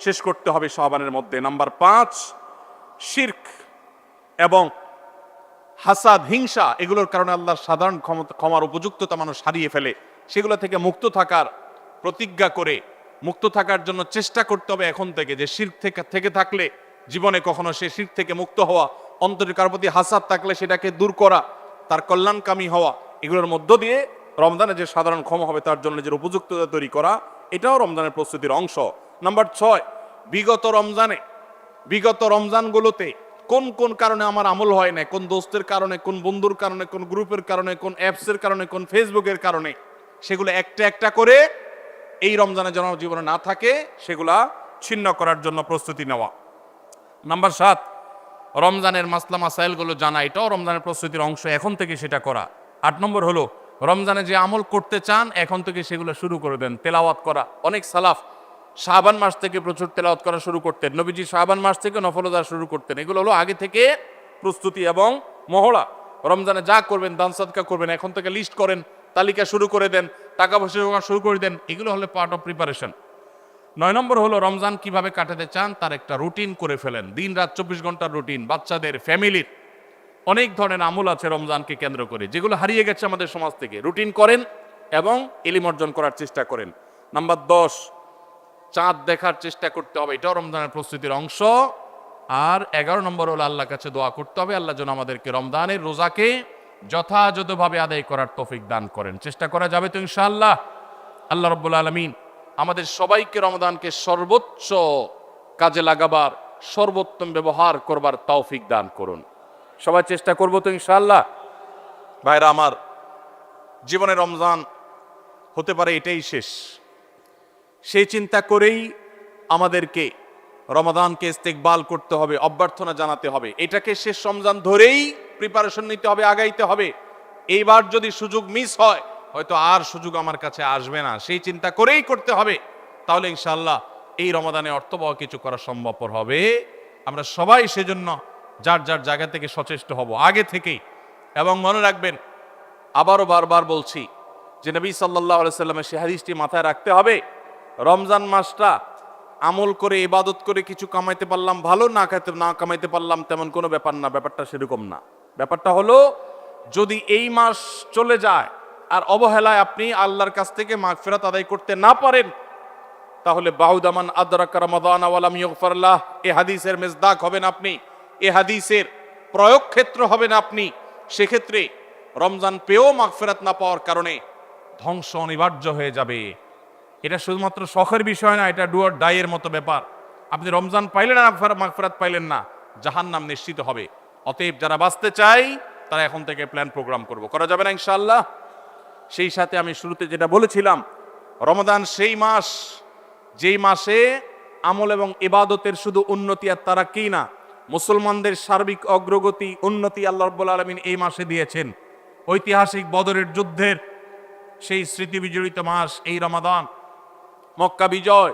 শেষ করতে হবে শাবানের মধ্যে। নাম্বার 5, শিরক এবং হাসাদ, হিংসা, এগুলোর কারণে আল্লাহর সাধারণ ক্ষমার উপযুক্ততা মানুষ হারিয়ে ফেলে, সেগুলো থেকে মুক্ত থাকার প্রতিজ্ঞা করে মুক্ত থাকার জন্য চেষ্টা করতে হবে এখন থেকে, যে শিরক থেকে থাকলে জীবনে কখনো সে শিরক থেকে মুক্ত হওয়া, অন্তরের কারো প্রতি হাসাদ থাকলে সেটাকে দূর করা, তার কল্যাণকামী হওয়া, এগুলোর মধ্য দিয়ে রমজানে যে সাধারণ ক্ষমা হবে তার জন্য যে উপযুক্ততা তৈরি করা, এটাও রমজানের প্রস্তুতির অংশ। নাম্বার 6, বিগত রমজানগুলোতে কোন কোন কারণে আমার আমল হয় না, কোন দোস্তের কারণে, কোন বন্ধুর কারণে, কোন গ্রুপের কারণে, কোন অ্যাপসের কারণে, কোন ফেসবুকের কারণে, সেগুলো একটা একটা করে এই রমজানে যেন জীবনে না থাকে সেগুলা ছিন্ন করার জন্য প্রস্তুতি নেওয়া। নাম্বার 7, রমজানের মাসলা মাসাইলগুলো জানা, এটাও রমজানের প্রস্তুতির অংশ, এখন থেকে সেটা করা। 8 নম্বর হলো রমজানে যে আমল করতে চান এখন থেকে সেগুলো শুরু করে দেন, তেলাওয়াত করা। অনেক সালাফ শাবান মাস থেকে প্রচুর তেলাওয়াত করা শুরু করতেন, নবীজি শাবান মাস থেকে নফল রোজা শুরু করতেন। এগুলো হলো আগে থেকে প্রস্তুতি এবং মহড়া। রমজানে যা করবেন, দান সাদকা করবেন, এখন থেকে লিস্ট করেন, তালিকা শুরু করে দেন, টাকা পয়সা শুরু করে দেন, এগুলো হলো পার্ট অফ প্রিপারেশন। 9 নম্বর হলো রমজান কিভাবে কাটাতে চান তার একটা রুটিন করে ফেলেন, দিন রাত 24 ঘন্টার রুটিন। বাচ্চাদের, ফ্যামিলির অনেক ধরনের আমল আছে রমজানকে কেন্দ্র করে, যেগুলো হারিয়ে গেছে আমাদের সমাজ থেকে। রুটিন করেন এবং ইলম অর্জন করার চেষ্টা করেন। নাম্বার 10, চাঁদ দেখার চেষ্টা করতে হবে, এটাও রমজানের প্রস্তুতির অংশ। আর 11 নম্বর হলো আল্লাহর কাছে দোয়া করতে হবে, আল্লাহ যেন আমাদেরকে রমজানের রোজাকে যথাযথভাবে আদায় করার তৌফিক দান করেন। চেষ্টা করা যাবে তো ইনশাআল্লাহ। আল্লাহ রাব্বুল আলামিন আমাদের সবাইকে রমজানকে সর্বোচ্চ কাজে লাগাবার, সর্বোত্তম ব্যবহার করবার তৌফিক দান করুন। সবাই চেষ্টা করবো তো ইনশাআল্লাহ। ভাইরা আমার, জীবনে রমজান হতে পারে এটাই শেষ, সেই চিন্তা করেই আমাদেরকে রমাদানকে ইস্তেকবাল করতে হবে, অভ্যর্থনা জানাতে হবে। এটাকে শেষ রমজান ধরেই প্রিপারেশন নিতে হবে, আগাইতে হবে। এইবার যদি সুযোগ মিস হয়, হয়তো আর সুযোগ আমার কাছে আসবে না, সেই চিন্তা করেই করতে হবে। তাহলে ইনশাআল্লাহ এই রমাদানে অর্থবহ কিছু করা সম্ভবপর হবে। আমরা সবাই সেজন্য যার যার জায়গা থেকে সচেষ্ট হব আগে থেকেই। এবং মনে রাখবেন, আবারও বারবার বলছি যে নবী সাল্লাল্লাহু আলাইহি সাল্লামের সেই হাদিসটি মাথায় রাখতে হবে। রমজান মাসটা আমল করে, ইবাদত করে কিছু কামাইতে পারলাম ভালো, না কামাইতে পারলাম তেমন কোনো ব্যাপার না। ব্যাপারটা সেরকম না। ব্যাপারটা হলো, যদি এই মাস চলে যায় আর অবহেলায় আপনি আল্লাহর কাছ থেকে মাগফিরাত আদায় করতে না পারেন, তাহলে বাউদামান আদরাকা রমাদান ওয়া লাম ইগফার লাহ, এই হাদিসের মেজদাক হবেন আপনি, এই হাদিসের প্রয়োগ ক্ষেত্র হবেন আপনি। সেক্ষেত্রে রমজান পেয়েও মাগফিরাত না পাওয়ার কারণে ধ্বংস অনিবার্য হয়ে যাবে। এটা শুধুমাত্র শখের বিষয় না, এটা ডু অর ডাই এর মতো ব্যাপার। আপনি রমজান পাইলেন আর মাগফিরাত পাইলেন না, জাহান্নাম নিশ্চিত হবে। অতএব যারা বাঁচতে চাই তারা এখন থেকে প্ল্যান প্রোগ্রাম করা যাবে না ইনশাআল্লাহ। সেই সাথে আমি শুরুতে যেটা বলেছিলাম, রমাদান সেই মাস যেই মাসে আমল এবং ইবাদতের শুধু উন্নতি আর তারাক্কি না, মুসলমানদের সার্বিক অগ্রগতি, উন্নতি আল্লাহ রাব্বুল আলামিন এই মাসে দিয়েছেন। ঐতিহাসিক বদরের যুদ্ধের সেই স্মৃতি বিজড়িত মাস এই রমাদান। মক্কা বিজয়,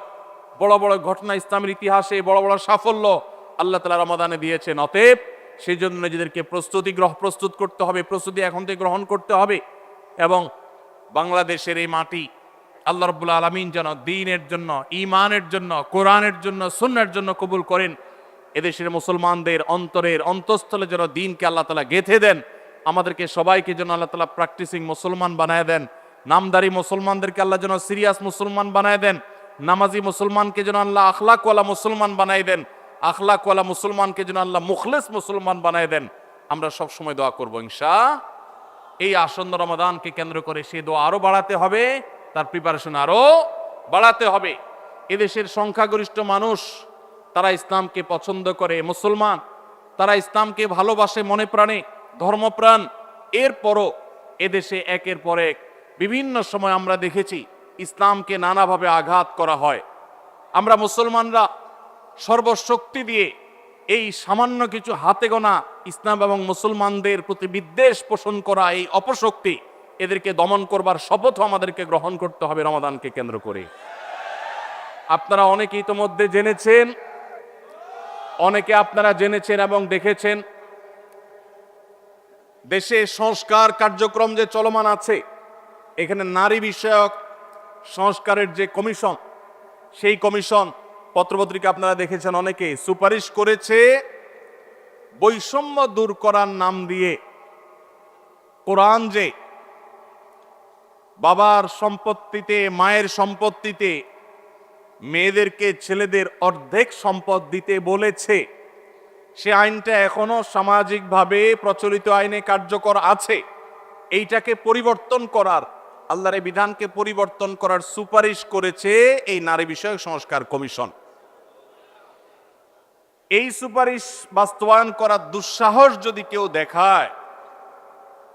বড় বড় ঘটনা ইসলামের ইতিহাসে, বড় বড় সাফল্য আল্লাহ তাআলা রমাদানে দিয়েছেন। অতএব সেই জন্য নিজেদেরকে প্রস্তুত করতে হবে, প্রস্তুতি এখন থেকে গ্রহণ করতে হবে। এবং বাংলাদেশের এই মাটি আল্লাহ রাব্বুল আলামিন যেন দ্বীনের জন্য, ঈমানের জন্য, কোরআনের জন্য, সুন্নাহর জন্য কবুল করেন। এদেশের মুসলমানদের অন্তরের অন্তঃস্থলে যেন দ্বীনকে আল্লাহ তাআলা গেঁথে দেন। আমাদেরকে সবাইকে যেন আল্লাহ তাআলা প্র্যাকটিসিং মুসলমান বানায় দেন। নামদারি মুসলমানদেরকে আল্লাহ যেন সিরিয়াস মুসলমান বানায় দেন। নামাজি মুসলমানকে যেন আল্লাহ আখলাকওয়ালা মুসলমান বানায় দেন। আখলাকওয়ালা মুসলমানকে যেন আল্লাহ মুখলেস মুসলমান বানায় দেন। আমরা সব সময় দোয়া করব ইনশাআল্লাহ। এই আসন্ন রমাদানকে কেন্দ্র করে সেই দোয়া আরো বাড়াতে হবে, তার প্রিপারেশন আরো বাড়াতে হবে। এদেশের সংখ্যাগরিষ্ঠ মানুষ, তারা ইসলামকে পছন্দ করে, মুসলমান, তারা ইসলামকে ভালোবাসে মনে প্রাণে, ধর্মপ্রাণ। এরপরও এদেশে একের পর এক বিভিন্ন সময় আমরা দেখেছি ইসলামকে নানাভাবে আঘাত করা হয়। আমরা মুসলমানরা সর্বশক্তি দিয়ে এই সামান্য কিছু হাতে গোনা ইসলাম এবং মুসলমানদের প্রতি বিদ্বেষ পোষণ করা এই অপশক্তি, এদেরকে দমন করবার শপথও আমাদেরকে গ্রহণ করতে হবে রমাদানকে কেন্দ্র করে। আপনারা অনেকে ইতোমধ্যে জেনেছেন, অনেকে আপনারা জেনেছেন এবং দেখেছেন, দেশে সংস্কার কার্যক্রম যে চলমান আছে, এখানে নারী বিষয়ক সংস্কারের যে কমিশন, সেই কমিশন পত্রপত্রিকা আপনারা দেখেছেন, অনেকে সুপারিশ করেছে বৈষম্য দূর করার নাম দিয়ে কোরআন যে বাবার সম্পত্তিতে, মায়ের সম্পত্তিতে মেয়েদেরকে ছেলেদের অর্ধেক সম্পদ দিতে বলেছে, সে আইনটা এখনো সামাজিকভাবে প্রচলিত আইনে কার্যকর আছে। এইটাকে পরিবর্তন করার, আল্লাহর এই বিধানকে পরিবর্তন করার সুপারিশ করেছে এই নারী বিষয়ক সংস্কার কমিশন। এই সুপারিশ বাস্তবায়ন করার দুঃসাহস যদি কেউ দেখায়,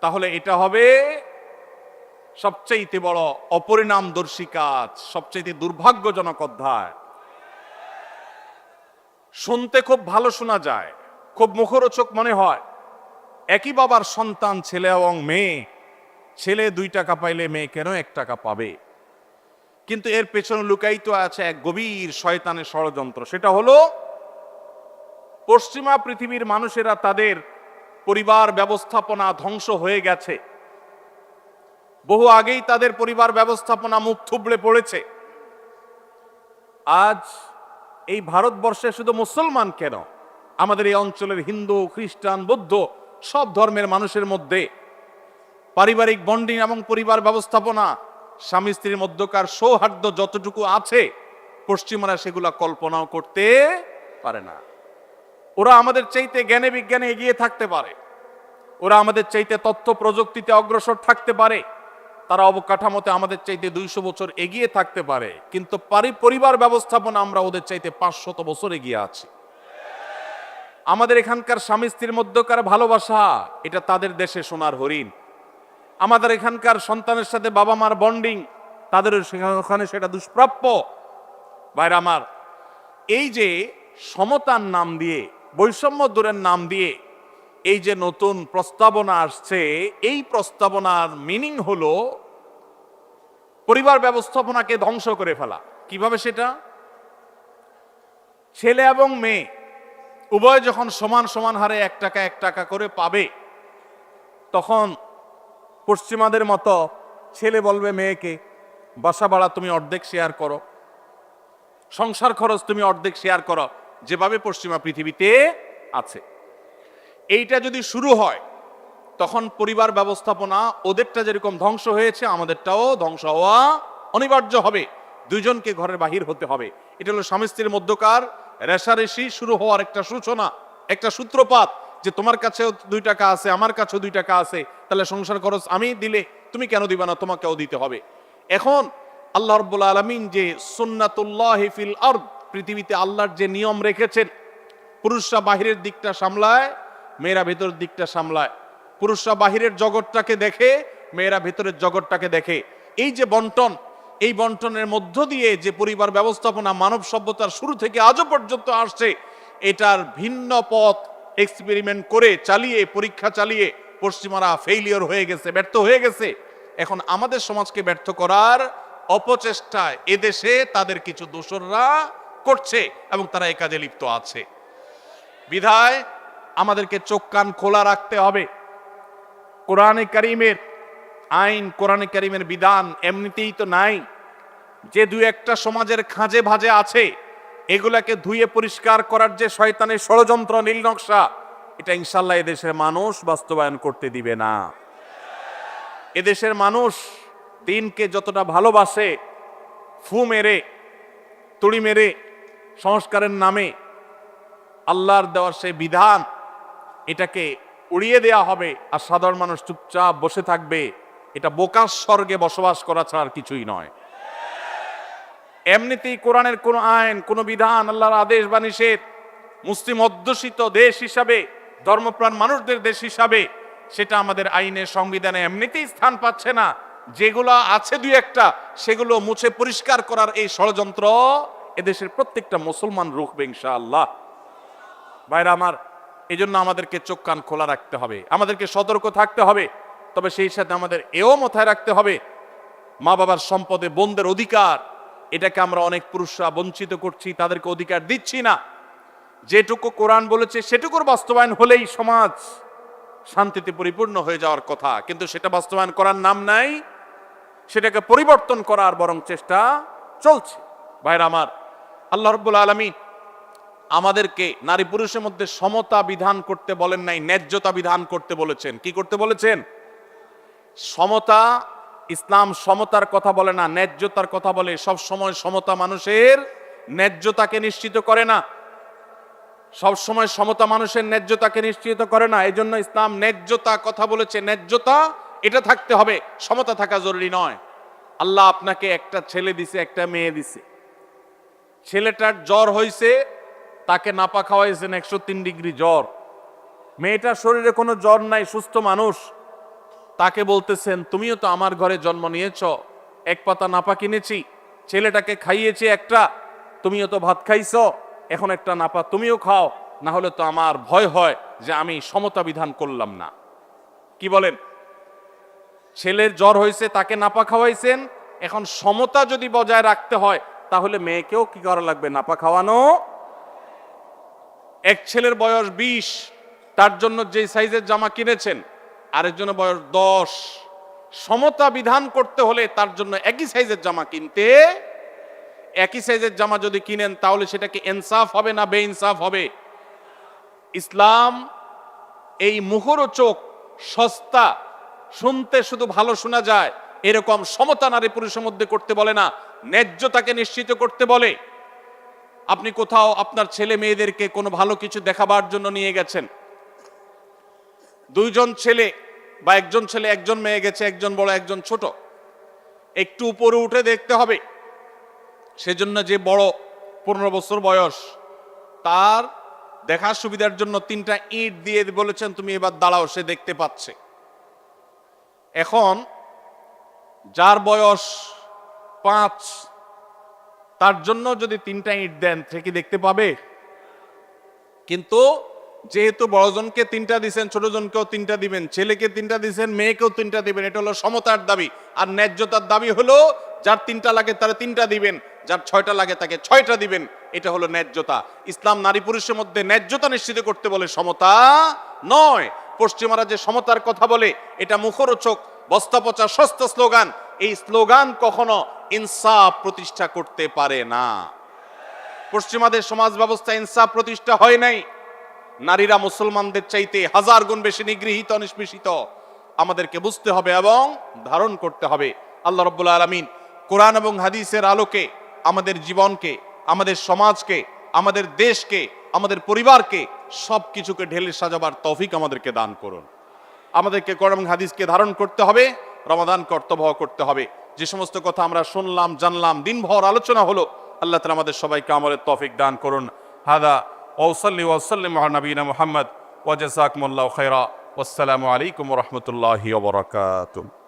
তাহলে এটা হবে সবচেয়ে বড় অপরিণামদর্শী কাজ, সবচেয়ে দুর্ভাগ্যজনক অধ্যায়। শুনতে খুব ভালো শোনা যায়, খুব মুখরোচক মনে হয়। একই বাবার সন্তান, ছেলে এবং মেয়ে, ছেলে 2 টাকা পাইলে মেয়ে কেন 1 টাকা পাবে? কিন্তু এর পেছনে লুকায়িত আছে এক গভীর শয়তানের ষড়যন্ত্র। সেটা হলো, পশ্চিমা পৃথিবীর মানুষেরা তাদের পরিবার ব্যবস্থাপনা ধ্বংস হয়ে গেছে, বহু আগেই তাদের পরিবার ব্যবস্থাপনা মুখ থুবড়ে পড়েছে। আজ এই ভারতবর্ষে শুধু মুসলমান কেন, আমাদের এই অঞ্চলের হিন্দু, খ্রিস্টান, বৌদ্ধ সব ধর্মের মানুষের মধ্যে পারিবারিক বন্ডিং এবং পরিবার ব্যবস্থাপনা, স্বামী স্ত্রীর মধ্যকার সৌহার্দ্য যতটুকু আছে, পশ্চিমারা সেগুলা কল্পনাও করতে পারে না। ওরা আমাদের চাইতে জ্ঞানে বিজ্ঞানে এগিয়ে থাকতে পারে, ওরা আমাদের চাইতে তথ্য প্রযুক্তিতে অগ্রসর থাকতে পারে, তারা অবকাঠামোতে আমাদের চাইতে 200 বছর এগিয়ে থাকতে পারে, কিন্তু পরিবার ব্যবস্থাপনা আমরা ওদের চাইতে 500 বছর এগিয়ে আছি। আমাদের এখানকার স্বামী স্ত্রীর মধ্যকার ভালোবাসা, এটা তাদের দেশে সোনার হরিণ। আমাদের এখানকার সন্তানের সাথে বাবা মার বন্ডিং, তাদের ওখানে সেটা দুষ্প্রাপ্য। ভাইরা আমার, এই যে সমতার নাম দিয়ে, বৈষম্য দূরের নাম দিয়ে এই যে নতুন প্রস্তাবনা আসছে, এই প্রস্তাবনার মিনিং হলো পরিবার ব্যবস্থাপনাকে ধ্বংস করে ফেলা। কিভাবে সেটা? ছেলে এবং মেয়ে উভয় যখন সমান সমান হারে 1 টাকা করে পাবে, তখন পশ্চিমাদের মতো ছেলে বলবে মেয়েকে, বাসা ভাড়া তুমি অর্ধেক শেয়ার করো, সংসার খরচ তুমি অর্ধেক শেয়ার করো, যেভাবে পশ্চিমা পৃথিবীতে আছে। এইটা যদি শুরু হয়, তখন পরিবার ব্যবস্থাপনা ওদেরটা যেরকম ধ্বংস হয়েছে, আমাদেরটাও ধ্বংস হওয়া অনিবার্য হবে। দুইজনকে ঘরের বাহির হতে হবে। এটা হলো স্বামী স্ত্রীর মধ্যকার রেষারেষি শুরু হওয়ার একটা সূচনা, একটা সূত্রপাত, যে তোমার কাছেও 2 টাকা আছে, আমার কাছেও 2 টাকা আছে, তাহলে সংসার খরচ আমি দিলে তুমি কেন দিবা না, তোমাকেও দিতে হবে। এখন আল্লাহ রাব্বুল আলামিন যে সুন্নাতুল্লাহি ফিল আরদ, পৃথিবীতে আল্লাহর যে নিয়ম রেখেছেন, পুরুষরা বাহিরের দিকটা সামলায়, মেয়েরা ভেতরের দিকটা সামলায়। পুরুষরা বাহিরের জগৎটাকে দেখে, মেয়েরা ভেতরের জগৎটাকে দেখে। এই যে বন্টন, এই বন্টনের মধ্য দিয়ে যে পরিবার ব্যবস্থাপনা মানব সভ্যতার শুরু থেকে আজও পর্যন্ত আসছে, এটার ভিন্ন পথ এক্সপেরিমেন্ট করে, চালিয়ে, পরীক্ষা চালিয়ে পশ্চিমারা ফেইলিওর হয়ে গেছে, ব্যর্থ হয়ে গেছে। এখন আমাদের সমাজকে ব্যর্থ করার অপচেষ্টায় এদেশে তাদের কিছু দোসররা করছে এবং তারা এই কাজে লিপ্ত আছে। বিধায় আমাদেরকে চোখ কান খোলা রাখতে হবে। কোরআনে কারীমের আইন, কোরআনে কারীমের বিধান এমনিতেই তো নাই, যে 2-1টা সমাজের খাঁজে ভাজে আছে, এগুলাকে ধুয়ে পরিষ্কার করার যে শয়তানের ষড়যন্ত্র, নীল নকশা, এটা ইনশাল্লাহ এদেশের মানুষ বাস্তবায়ন করতে দিবে না। এদেশের মানুষ দিনকে যতটা ভালোবাসে, ফু মেরে, তুড়ি মেরে, সংস্কারের নামে আল্লাহর দেওয়ার সেই বিধান, এটাকে উড়িয়ে দেয়া হবে আর সাধারণ মানুষ চুপচাপ বসে থাকবে। এটা বোকার স্বর্গে বসবাস করা ছাড়া আর কিছুই নয়। এমনিতেই কোরআনের কোন আইন, কোন বিধান, আল্লাহর আদেশ বা নিষেধ, মুসলিম অধ্যুষিত দেশ হিসাবে, ধর্মপ্রাণ মানুষদের দেশ হিসাবে, সেটা আমাদের আইনে, সংবিধানে এমনিতেই স্থান পাচ্ছে না। যেগুলো আছে 2-1টা, সেগুলো মুছে পরিষ্কার করার এই ষড়যন্ত্র এদেশের প্রত্যেকটা মুসলমান রুখবে ইনশাআল্লাহ। ভাইরা আমার, এই জন্য আমাদেরকে চোখ কান খোলা রাখতে হবে, আমাদেরকে সতর্ক থাকতে হবে। তবে সেই সাথে আমাদের এও মাথায় রাখতে হবে, মা বাবার সম্পদে বোনদের অধিকার, এটাকে আমরা অনেক পুরুষরা বঞ্চিত করছি, তাদেরকে অধিকার দিচ্ছি না। যেটুকু কোরআন বলেছে সেটুকুর বাস্তবায়ন হলেই সমাজ শান্তিতে পরিপূর্ণ হয়ে যাওয়ার কথা, কিন্তু সেটা বাস্তবায়ন করার নাম নাই, সেটাকে পরিবর্তন করার বরং চেষ্টা চলছে। ভাইরা আমার, আল্লাহ রাব্বুল আলামিন আমাদেরকে নারী পুরুষের মধ্যে সমতা বিধান করতে বলেন নাই, ন্যায্যতা বিধান করতে বলেছেন। কি করতে বলেছেন? সমতা। ইসলাম সমতার কথা বলে না, ন্যায্যতার কথা বলে। সব সময় সমতা মানুষের ন্যায্যতাকে নিশ্চিত করে না, সব সময় সমতা মানুষের ন্যায্যতাকে নিশ্চিত করে না। এই জন্য ইসলাম ন্যায্যতা কথা বলেছে। ন্যায্যতা এটা থাকতে হবে, সমতা থাকা জরুরি নয়। আল্লাহ আপনাকে একটা ছেলে দিছে, একটা মেয়ে দিছে। ছেলেটার জ্বর হয়েছে, তাকে নাপা খাওয়াইছেন 103 ডিগ্রি জ্বর। মেয়েটার শরীরে কোনো জ্বর নাই, সুস্থ মানুষ, তাকে বলতেছেন তুমিও তো আমার ঘরে জন্ম নিয়েছ, 1 পাতা নাপা কিনেছি, ছেলেটাকে খাইয়েছি একটা, তুমিও তো ভাত খাইছো, এখন একটা নাপা তুমিও খাও, না হলে তো আমার ভয় হয় যে আমি সমতা বিধান করলাম না। কি বলেন? ছেলের জ্বর হয়েছে, তাকে নাপা খাওয়াইছেন, এখন সমতা যদি বজায় রাখতে হয় তাহলে মেয়েকেও কি করা লাগবে? নাপা খাওয়ানো। এক ছেলের বয়স 20, তার জন্য যে সাইজের জামা কিনেছেন, আরেকজনের বয়স 10। সমতা বিধান করতে হলে তার জন্য একই সাইজের জামা কিনতে, একই সাইজের জামা যদি কিনেন তাহলে সেটা কি ইনসাফ হবে না বেইনসাফ হবে? ইসলাম এই মুখরোচক, সস্তা, শুনতে শুধু ভালো শোনা যায় এরকম সমতা নারী পুরুষের মধ্যে করতে বলে না, ন্যায্যতাকে নিশ্চিত করতে বলে। আপনি কোথাও আপনার ছেলে মেয়েদেরকে কোনো ভালো কিছু দেখাবার জন্য নিয়ে গেছেন, 2 জন ছেলে বা 1 জন ছেলে 1 জন মেয়ে গেছে, একজন বড় একজন ছোট, একটু উপরে উঠে দেখতে হবে। সেজন্য যে বড় 15 বছর বয়স, তার দেখার সুবিধার জন্য 3টা ইট দিয়ে বলেছেন তুমি এবার দাঁড়াও, সে দেখতে পাচ্ছে। এখন যার বয়স 5, তার জন্য যদি 3টা ইট দেন সে কি দেখতে পাবে? কিন্তু যেহেতু বড়জনকে 3টা দিবেন, ছোটজনকেও 3টা দিবেন, ছেলেকে 3টা দিবেন, মেয়েকেও 3টা দিবেন, এটা হলো সমতার দাবি। আর ন্যায্যতার দাবি হলো যার 3টা লাগে তারা 3টা দিবেন, যার 6টা লাগে তাকে 6টা দিবেন। এটা হলো ন্যায্যতা। ইসলাম নারী পুরুষের মধ্যে ন্যায্যতা নিশ্চিত করতে বলে, সমতা নয়। পশ্চিমারা যে সমতার কথা বলে এটা মুখরোচক, বস্তাপচা, সস্তা স্লোগান। এই স্লোগান কখনো ইনসাফ প্রতিষ্ঠা করতে পারে না। পশ্চিমাদের সমাজ ব্যবস্থা ইনসাফ প্রতিষ্ঠা হয় নাই। নারীরা মুসলমানদের চাইতে 1000 গুণ বেশি নিগৃহীত, নিষ্পেষিত। আমাদেরকে বুঝতে হবে এবং ধারণ করতে হবে। আল্লাহ রাব্বুল আলামিন কোরআন এবং হাদিসের আলোকে আমাদের জীবনকে, আমাদের সমাজকে, আমাদের দেশকে, আমাদের পরিবারকে সবকিছুকে ঢেলে সাজাবার তৌফিক আমাদেরকে দান করুন। আমাদেরকে কোরআন এবং হাদিসকে ধারণ করতে হবে, রমাদান কর্তব্য করতে হবে। যে সমস্ত কথা আমরা শুনলাম, জানলাম, দিনভর আলোচনা হলো, আল্লাহ তাআলা আমাদের সবাইকে আমলের তৌফিক দান করুন। হাদা ওয়াসাল্লি ওয়াসাল্লিম আলা নবিয়িনা মুহাম্মদ ওয়া জাযাকুমুল্লাহু খাইরা। ওয়াসসালামু আলাইকুম ওয়া রাহমাতুল্লাহি ওয়া বারাকাতুহু।